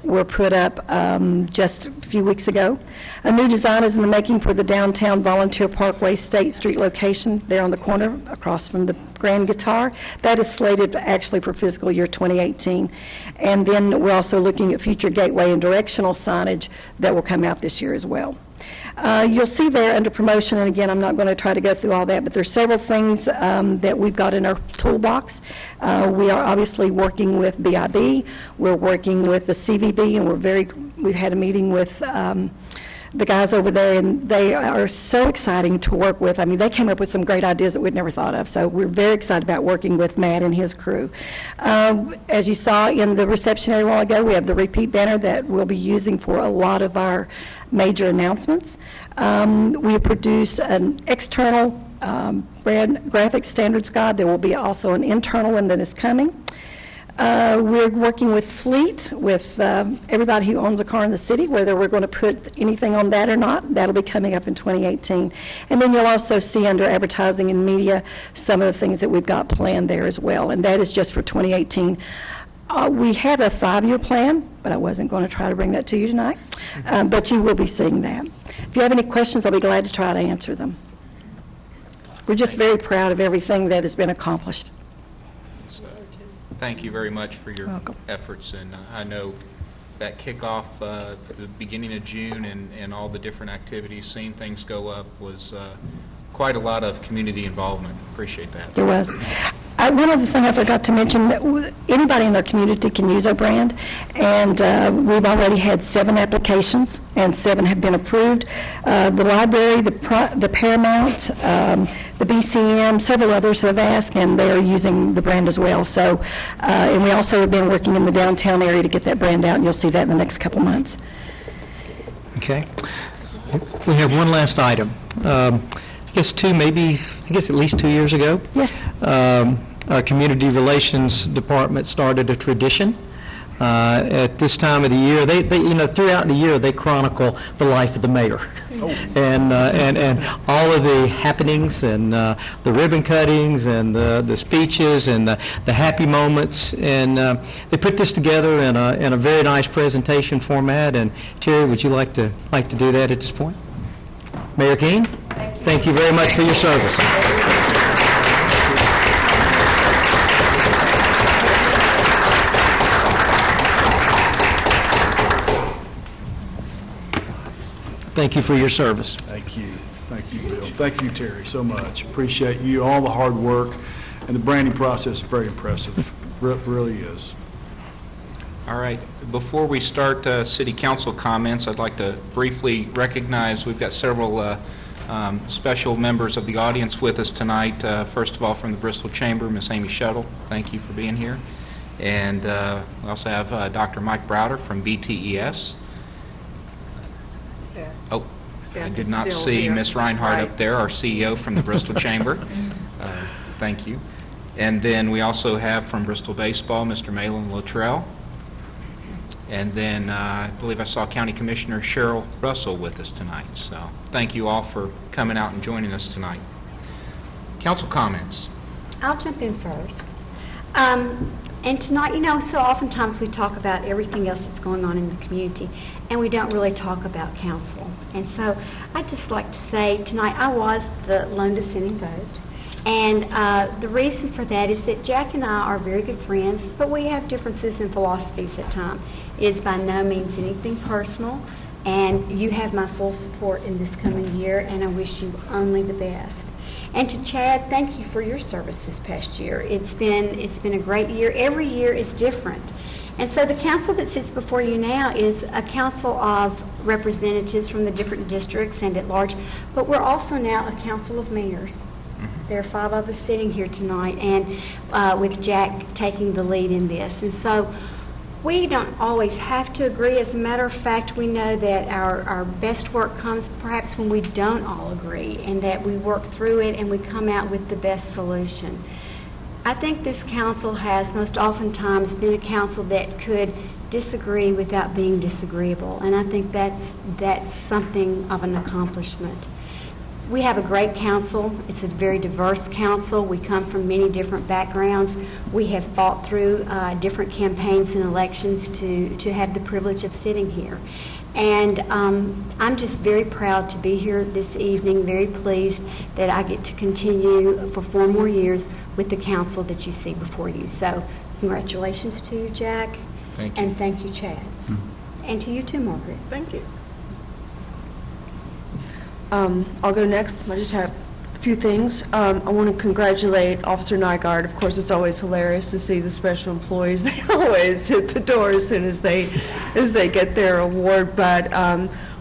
were put up just a few weeks ago. A new design is in the making for the downtown Volunteer Parkway State Street location there on the corner across from the Grand Guitar. That is slated actually for fiscal year 2018. And then we're also looking at future gateway and directional signage that will come out this year as well. You'll see there under promotion, and again, I'm not going to try to go through all that, but there's several things that we've got in our toolbox. We are obviously working with BIB, we're working with the CVB, and we've had a meeting with the guys over there, and they are so exciting to work with. I mean, they came up with some great ideas that we'd never thought of, so we're very excited about working with Matt and his crew. As you saw in the reception area a while ago, we have the repeat banner that we'll be using for a lot of our major announcements. We produced an external brand graphics standards guide. There will be also an internal one that is coming. We're working with Fleet, with everybody who owns a car in the city, whether we're going to put anything on that or not. That'll be coming up in 2018. And then you'll also see under advertising and media some of the things that we've got planned there as well, and that is just for 2018. We have a 5-year plan, but I wasn't going to try to bring that to you tonight, but you will be seeing that. If you have any questions, I'll be glad to try to answer them. We're just very proud of everything that has been accomplished. Thank you very much for your efforts, and I know that kickoff the beginning of June and all the different activities, seeing things go up was quite a lot of community involvement. Appreciate that. There was. One other thing I forgot to mention, anybody in our community can use our brand, and we've already had 7 applications, and 7 have been approved. The library, the Paramount, the BCM, several others have asked, and they are using the brand as well. So, and we also have been working in the downtown area to get that brand out, and you'll see that in the next couple months. Okay. We have one last item. I guess at least 2 years ago. Yes. Our Community Relations Department started a tradition. At this time of the year, they throughout the year, they chronicle the life of the mayor. Oh. And all of the happenings and the ribbon cuttings and the speeches and the happy moments. And they put this together in a very nice presentation format. And Terry, would you like to do that at this point? Mayor Keene? Thank you very much for your service. Thank you for your service. Thank you. Thank you, Bill. Thank you, Terry, so much. Appreciate you, all the hard work, and the branding process is very impressive. It really is. All right. Before we start City Council comments, I'd like to briefly recognize we've got several special members of the audience with us tonight. First of all, from the Bristol Chamber, Miss Amy Shuttle. Thank you for being here. And we also have Dr. Mike Browder from BTES. Oh, I did not see Miss Reinhardt up there, our CEO from the Bristol Chamber. Thank you. And then we also have from Bristol Baseball, Mr. Malin Luttrell. And then I believe I saw County Commissioner Cheryl Russell with us tonight. So thank you all for coming out and joining us tonight. Council comments. I'll jump in first. And tonight, so oftentimes we talk about everything else that's going on in the community, and we don't really talk about council. And so I'd just like to say tonight I was the lone dissenting vote. And the reason for that is that Jack and I are very good friends, but we have differences in philosophies at times. It is by no means anything personal, and you have my full support in this coming year, and I wish you only the best. And to Chad, thank you for your service this past year. It's been a great year. Every year is different. And so the council that sits before you now is a council of representatives from the different districts and at large, but we're also now a council of mayors. There are 5 of us sitting here tonight, and with Jack taking the lead in this. And so we don't always have to agree. As a matter of fact, we know that our best work comes perhaps when we don't all agree, and that we work through it and we come out with the best solution. I think this council has most oftentimes been a council that could disagree without being disagreeable, and I think that's something of an accomplishment. We have a great council. It's a very diverse council. We come from many different backgrounds. We have fought through different campaigns and elections to have the privilege of sitting here. And I'm just very proud to be here this evening, very pleased that I get to continue for 4 more years with the council that you see before you. So congratulations to you, Jack. Thank you. And thank you, Chad. And to you too, Margaret. Thank you. I'll go next. I just have a few things. I want to congratulate Officer Nygaard. Of course, it's always hilarious to see the special employees. They always hit the door as soon as they get their award. But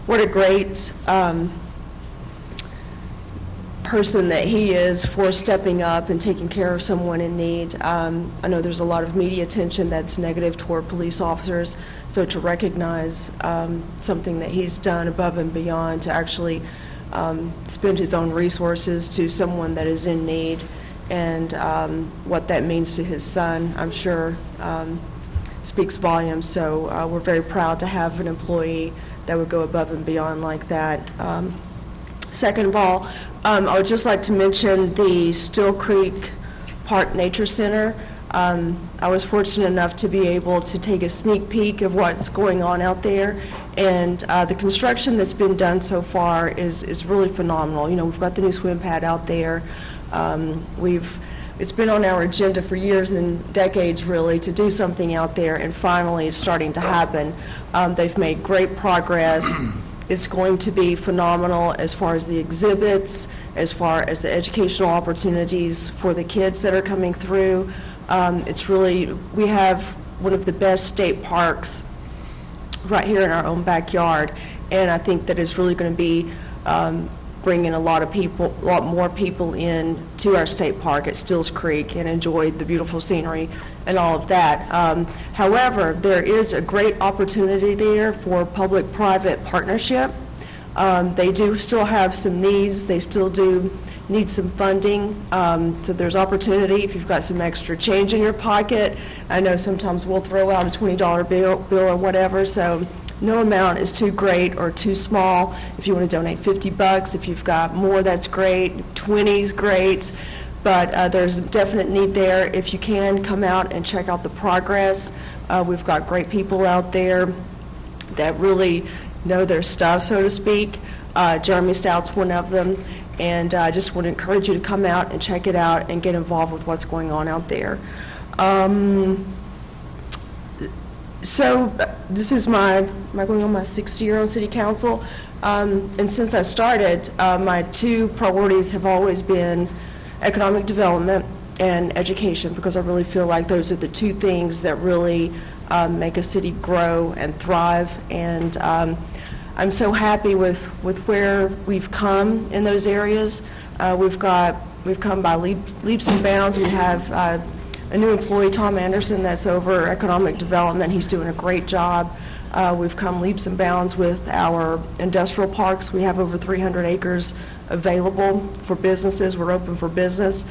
what a great person that he is for stepping up and taking care of someone in need. I know there's a lot of media attention that's negative toward police officers, so to recognize something that he's done above and beyond to actually spend his own resources to someone that is in need, and what that means to his son, I'm sure speaks volumes. So we're very proud to have an employee that would go above and beyond like that. Second of all, I would just like to mention the Still Creek Park Nature Center. I was fortunate enough to be able to take a sneak peek of what's going on out there, and the construction that's been done so far is really phenomenal. You know, we've got the new swim pad out there. It's been on our agenda for years and decades, really, to do something out there, and finally it's starting to happen. They've made great progress. It's going to be phenomenal as far as the exhibits, as far as the educational opportunities for the kids that are coming through. It's really, we have one of the best state parks right here in our own backyard, and I think that it's really going to be bringing a lot more people in to our state park at Stills Creek and enjoy the beautiful scenery and all of that. However, there is a great opportunity there for public-private partnership. They do still have some needs. They still do need some funding. So there's opportunity if you've got some extra change in your pocket. I know sometimes we'll throw out a $20 bill or whatever, so no amount is too great or too small. If you want to donate $50, if you've got more, that's great. 20 is great. But there's a definite need there. If you can, come out and check out the progress. We've got great people out there that really know their stuff, so to speak. Jeremy Stout's one of them. And I just want to encourage you to come out and check it out and get involved with what's going on out there. So this is am I going on my 6th year on City Council? And since I started, my 2 priorities have always been economic development and education, because I really feel like those are the 2 things that really make a city grow and thrive. And I'm so happy with where we've come in those areas. We've come by leaps and bounds. We have a new employee, Tom Anderson, that's over economic development. He's doing a great job. We've come leaps and bounds with our industrial parks. We have over 300 acres available for businesses. We're open for business.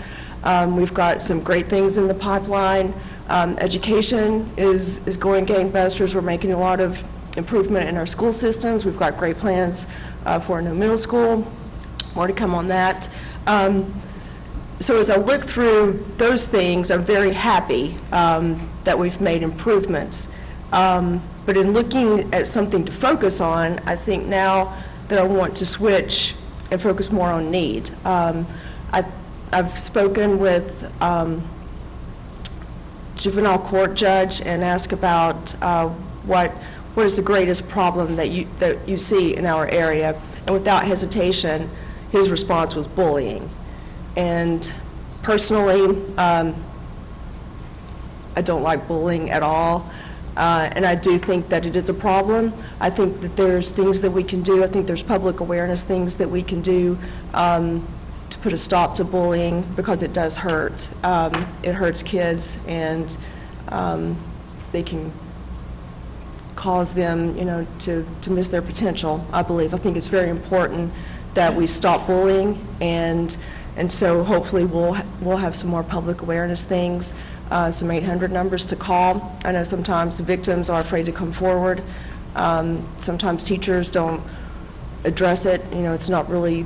We've got some great things in the pipeline. Education is going gangbusters. We're making a lot of improvement in our school systems. We've got great plans for a new middle school. More to come on that. So as I look through those things, I'm very happy that we've made improvements. But in looking at something to focus on, I think now that I want to switch and focus more on need. I've spoken with juvenile court judge and asked about what is the greatest problem that you see in our area, and without hesitation, his response was bullying. And personally, I don't like bullying at all, and I do think that it is a problem. I think that there's things that we can do. I think there's public awareness things that we can do to put a stop to bullying, because it does hurt. It hurts kids, and they can cause them, to miss their potential, I believe. I think it's very important that we stop bullying and And so hopefully we'll have some more public awareness things, some 800 numbers to call. I know sometimes victims are afraid to come forward. Sometimes teachers don't address it. You know, it's not really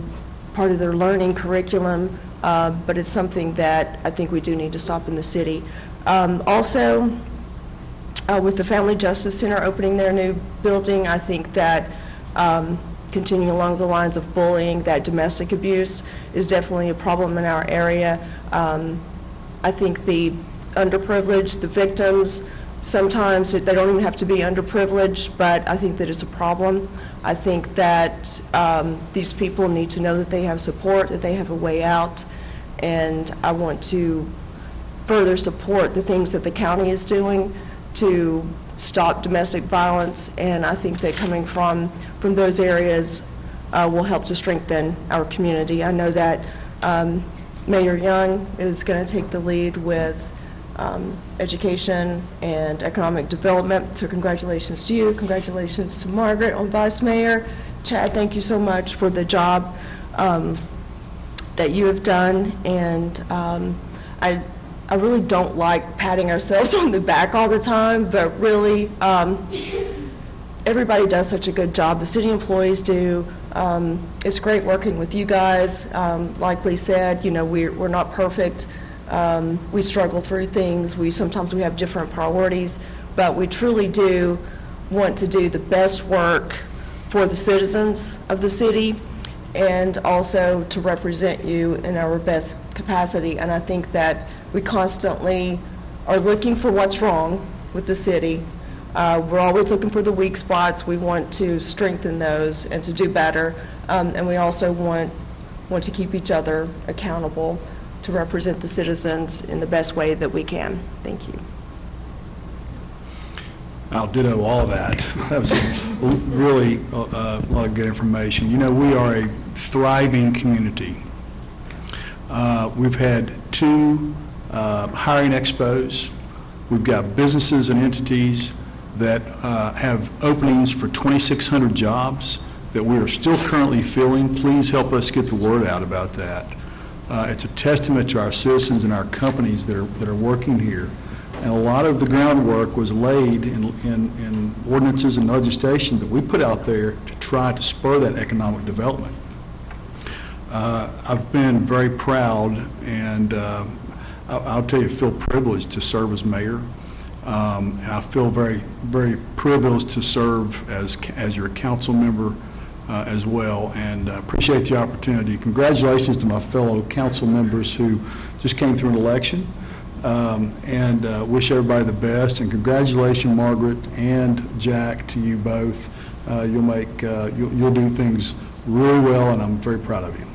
part of their learning curriculum, but it's something that I think we do need to stop in the city. Also, with the Family Justice Center opening their new building, I think that continuing along the lines of bullying, that domestic abuse is definitely a problem in our area. I think the underprivileged, the victims, sometimes they don't even have to be underprivileged, but I think that it's a problem. I think that these people need to know that they have support, that they have a way out, and I want to further support the things that the county is doing to stop domestic violence, and I think that coming from those areas will help to strengthen our community. I know that Mayor Young is going to take the lead with education and economic development, so congratulations to you, congratulations to Margaret on Vice Mayor. Chad, thank you so much for the job that you have done, and I really don't like patting ourselves on the back all the time, but really everybody does such a good job. The city employees do. It's great working with you guys. Like Lee said, you know, we're not perfect. We struggle through things. Sometimes we have different priorities, but we truly do want to do the best work for the citizens of the city and also to represent you in our best capacity. And I think that we constantly are looking for what's wrong with the city. We're always looking for the weak spots. We want to strengthen those and to do better. And we also want to keep each other accountable to represent the citizens in the best way that we can. Thank you. I'll ditto all of that. That was really a lot of good information. You know, we are a thriving community. We've had 2 hiring expos. We've got businesses and entities that have openings for 2,600 jobs that we are still currently filling. Please help us get the word out about that. It's a testament to our citizens and our companies that are working here. And a lot of the groundwork was laid in ordinances and legislation that we put out there to try to spur that economic development. I've been very proud and I'll tell you, feel privileged to serve as mayor. And I feel very, very privileged to serve as your council member as well, and appreciate the opportunity. Congratulations to my fellow council members who just came through an election, and wish everybody the best. And congratulations, Margaret and Jack, to you both. You'll do things really well, and I'm very proud of you.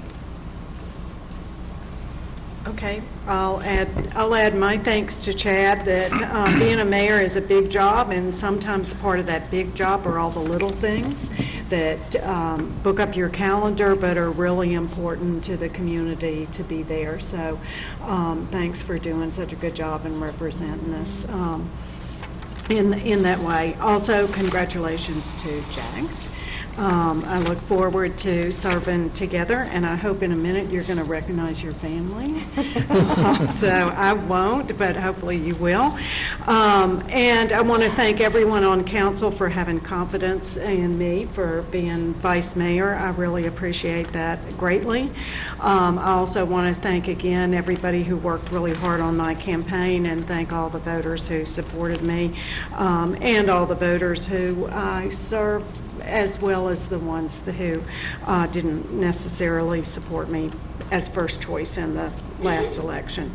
Okay, I'll add my thanks to Chad that being a mayor is a big job, and sometimes part of that big job are all the little things that book up your calendar but are really important to the community to be there. So thanks for doing such a good job and representing us in that way. Also, congratulations to Jack. I look forward to serving together, and I hope in a minute you're going to recognize your family. So I won't, but hopefully you will. And I want to thank everyone on council for having confidence in me for being vice mayor. I really appreciate that greatly. I also want to thank again everybody who worked really hard on my campaign, and thank all the voters who supported me, and all the voters who I serve, as well as the ones who didn't necessarily support me as first choice in the last election.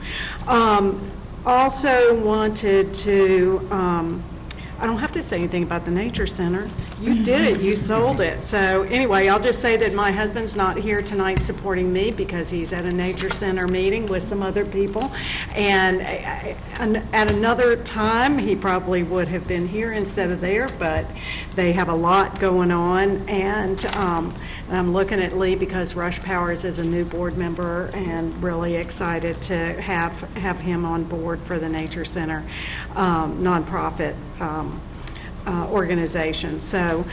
Also wanted to, I don't have to say anything about the Nature Center. You did it. You sold it. So anyway, I'll just say that my husband's not here tonight supporting me because he's at a Nature Center meeting with some other people. And at another time, he probably would have been here instead of there, but they have a lot going on. And I'm looking at Lee because Rush Powers is a new board member, and really excited to have him on board for the Nature Center nonprofit organization. So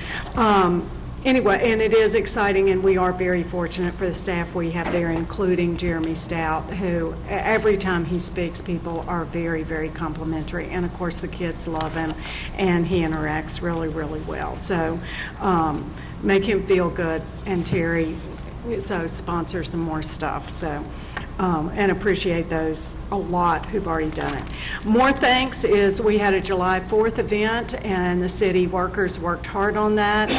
Anyway, and it is exciting, and we are very fortunate for the staff we have there, including Jeremy Stout, who every time he speaks, people are very, very complimentary. And of course, the kids love him, and he interacts really, really well. So make him feel good, and Terry, so sponsor some more stuff. So. And appreciate those a lot who've already done it. More thanks is we had a July 4th event, and the city workers worked hard on that.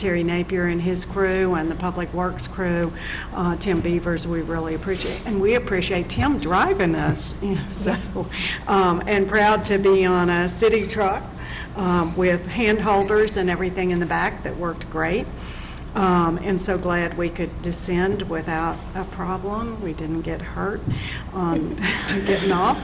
Terry Napier and his crew and the Public Works crew, Tim Beavers, we really appreciate. And we appreciate Tim driving us. And proud to be on a city truck with hand holders and everything in the back that worked great. And so glad we could descend without a problem. We didn't get hurt on getting off.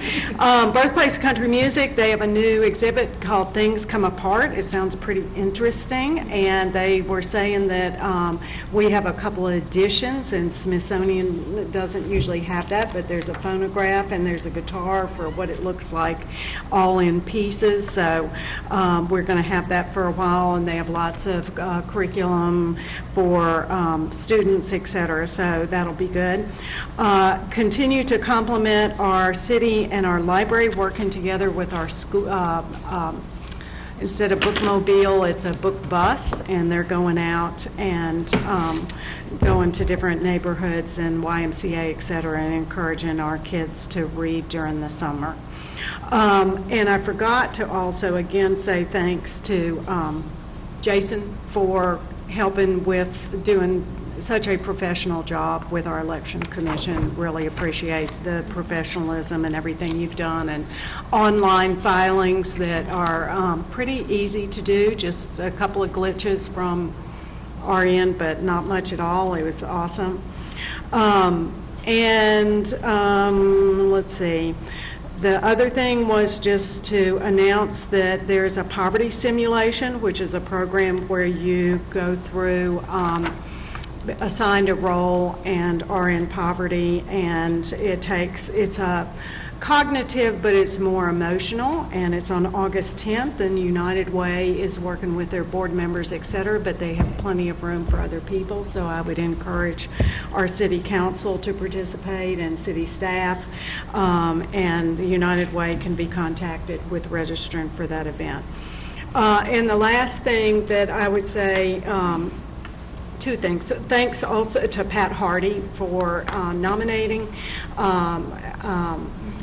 Birthplace of Country Music, they have a new exhibit called Things Come Apart. It sounds pretty interesting, and they were saying that we have a couple of editions, and Smithsonian doesn't usually have that, but there's a phonograph and there's a guitar for what it looks like all in pieces. So we're going to have that for a while, and they have lots of curriculum for students, et cetera, so that'll be good. Continue to complement our city and our library, working together with our school. Instead of bookmobile, it's a book bus, and they're going out and going to different neighborhoods and YMCA, et cetera, and encouraging our kids to read during the summer. And I forgot to also again say thanks to Jason for helping with doing such a professional job with our election commission. Really appreciate the professionalism and everything you've done, and online filings that are pretty easy to do, just a couple of glitches from our end, but not much at all. It was awesome. Let's see. The other thing was just to announce that there's a poverty simulation, which is a program where you go through assigned a role and are in poverty, and it's a cognitive, but it's more emotional, and it's on August 10th, and United Way is working with their board members, et cetera, but they have plenty of room for other people, so I would encourage our city council to participate and city staff, and United Way can be contacted with registering for that event. And the last thing that I would say, two things. Thanks also to Pat Hardy for nominating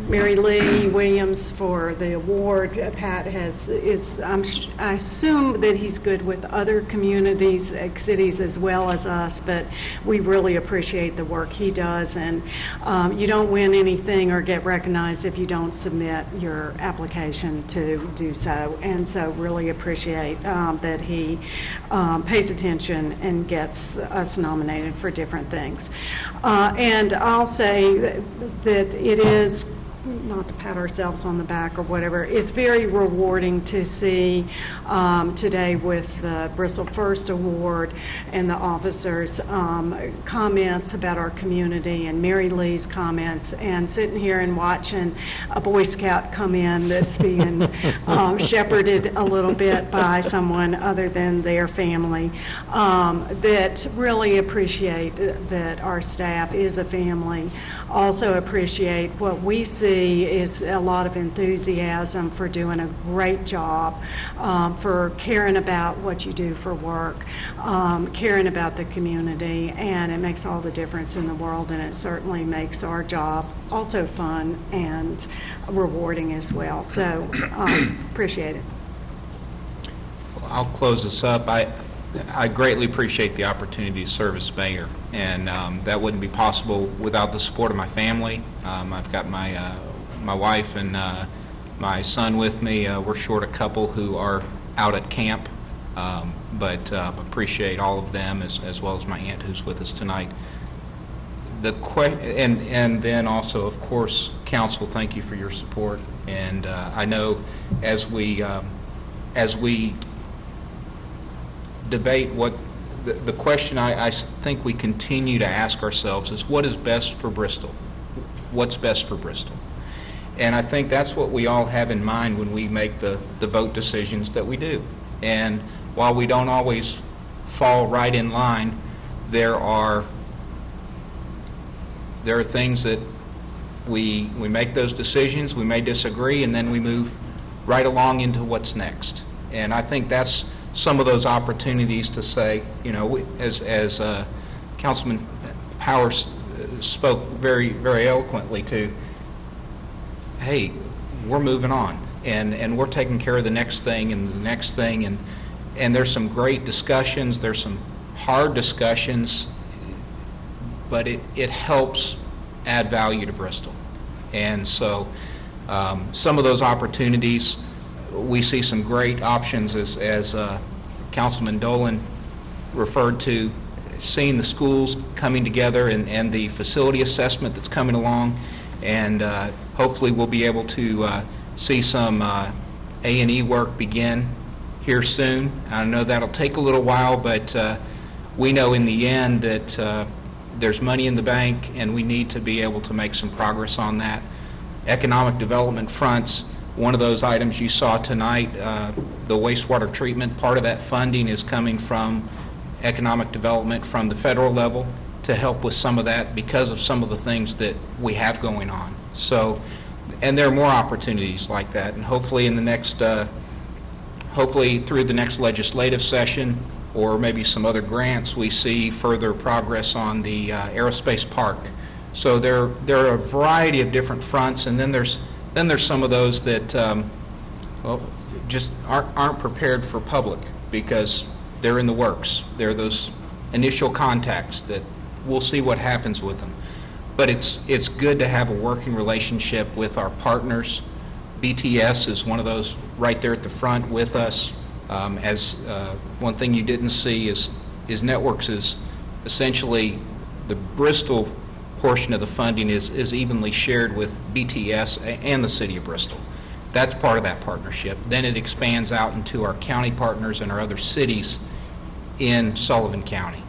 Mary Lee Williams for the award. Pat I assume that he's good with other communities, cities as well as us, but we really appreciate the work he does, and you don't win anything or get recognized if you don't submit your application to do so, and so really appreciate that he pays attention and gets us nominated for different things. And I'll say that it is, not to pat ourselves on the back or whatever, it's very rewarding to see today with the Bristol First Award and the officers' comments about our community, and Mary Lee's comments, and sitting here and watching a Boy Scout come in that's being shepherded a little bit by someone other than their family, that really appreciate that our staff is a family. Also appreciate what we see is a lot of enthusiasm for doing a great job, for caring about what you do for work, caring about the community, and it makes all the difference in the world, and it certainly makes our job also fun and rewarding as well. So appreciate it. I'll close this up. I greatly appreciate the opportunity to serve as mayor, and that wouldn't be possible without the support of my family. I've got my wife and my son with me. We're short a couple who are out at camp, but appreciate all of them as well as my aunt who's with us tonight. And then also, of course, council, thank you for your support. And I know as we debate what the question I think we continue to ask ourselves is, what is best for Bristol? What's best for Bristol? And I think that's what we all have in mind when we make the vote decisions that we do. And while we don't always fall right in line, there are things that we make those decisions, we may disagree, and then we move right along into what's next. And I think that's some of those opportunities to say, as Councilman Powers spoke very, very eloquently to, hey, we're moving on, and we're taking care of the next thing and the next thing, and there's some great discussions, there's some hard discussions, but it helps add value to Bristol. And so some of those opportunities, we see some great options as Councilman Dolan referred to, seeing the schools coming together and the facility assessment that's coming along, and hopefully we'll be able to see some A&E work begin here soon. I know that'll take a little while, but we know in the end that there's money in the bank, and we need to be able to make some progress on that. Economic development fronts, one of those items you saw tonight, the wastewater treatment, part of that funding is coming from economic development from the federal level to help with some of that because of some of the things that we have going on. So, and there are more opportunities like that, and hopefully in the next, hopefully through the next legislative session or maybe some other grants, we see further progress on the aerospace park. So there are a variety of different fronts, and then there's some of those that well, just aren't prepared for public because they're in the works. They're those initial contacts that we'll see what happens with them. But it's good to have a working relationship with our partners. BTS is one of those right there at the front with us. As one thing you didn't see is Networks is essentially the Bristol portion of the funding is evenly shared with BTS and the City of Bristol. That's part of that partnership. Then it expands out into our county partners and our other cities in Sullivan County.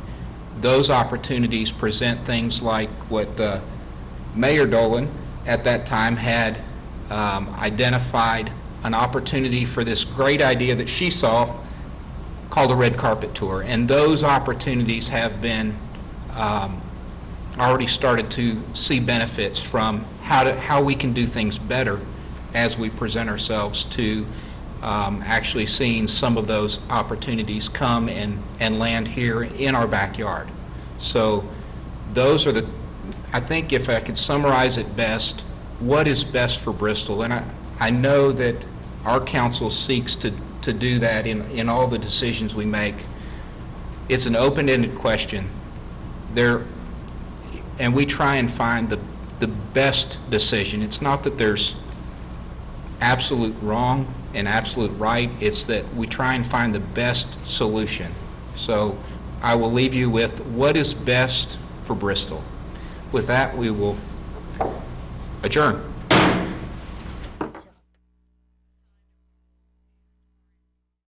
Those opportunities present things like what Mayor Dolan at that time had identified an opportunity for this great idea that she saw called a red carpet tour. And those opportunities have been already started to see benefits from how we can do things better as we present ourselves to actually seeing some of those opportunities come and land here in our backyard. So those are I think if I could summarize it best, what is best for Bristol? And I know that our council seeks to do that in all the decisions we make. It's an open-ended question. And we try and find the best decision. It's not that there's absolute wrong and absolute right. It's that we try and find the best solution. So I will leave you with what is best for Bristol. With that, we will adjourn.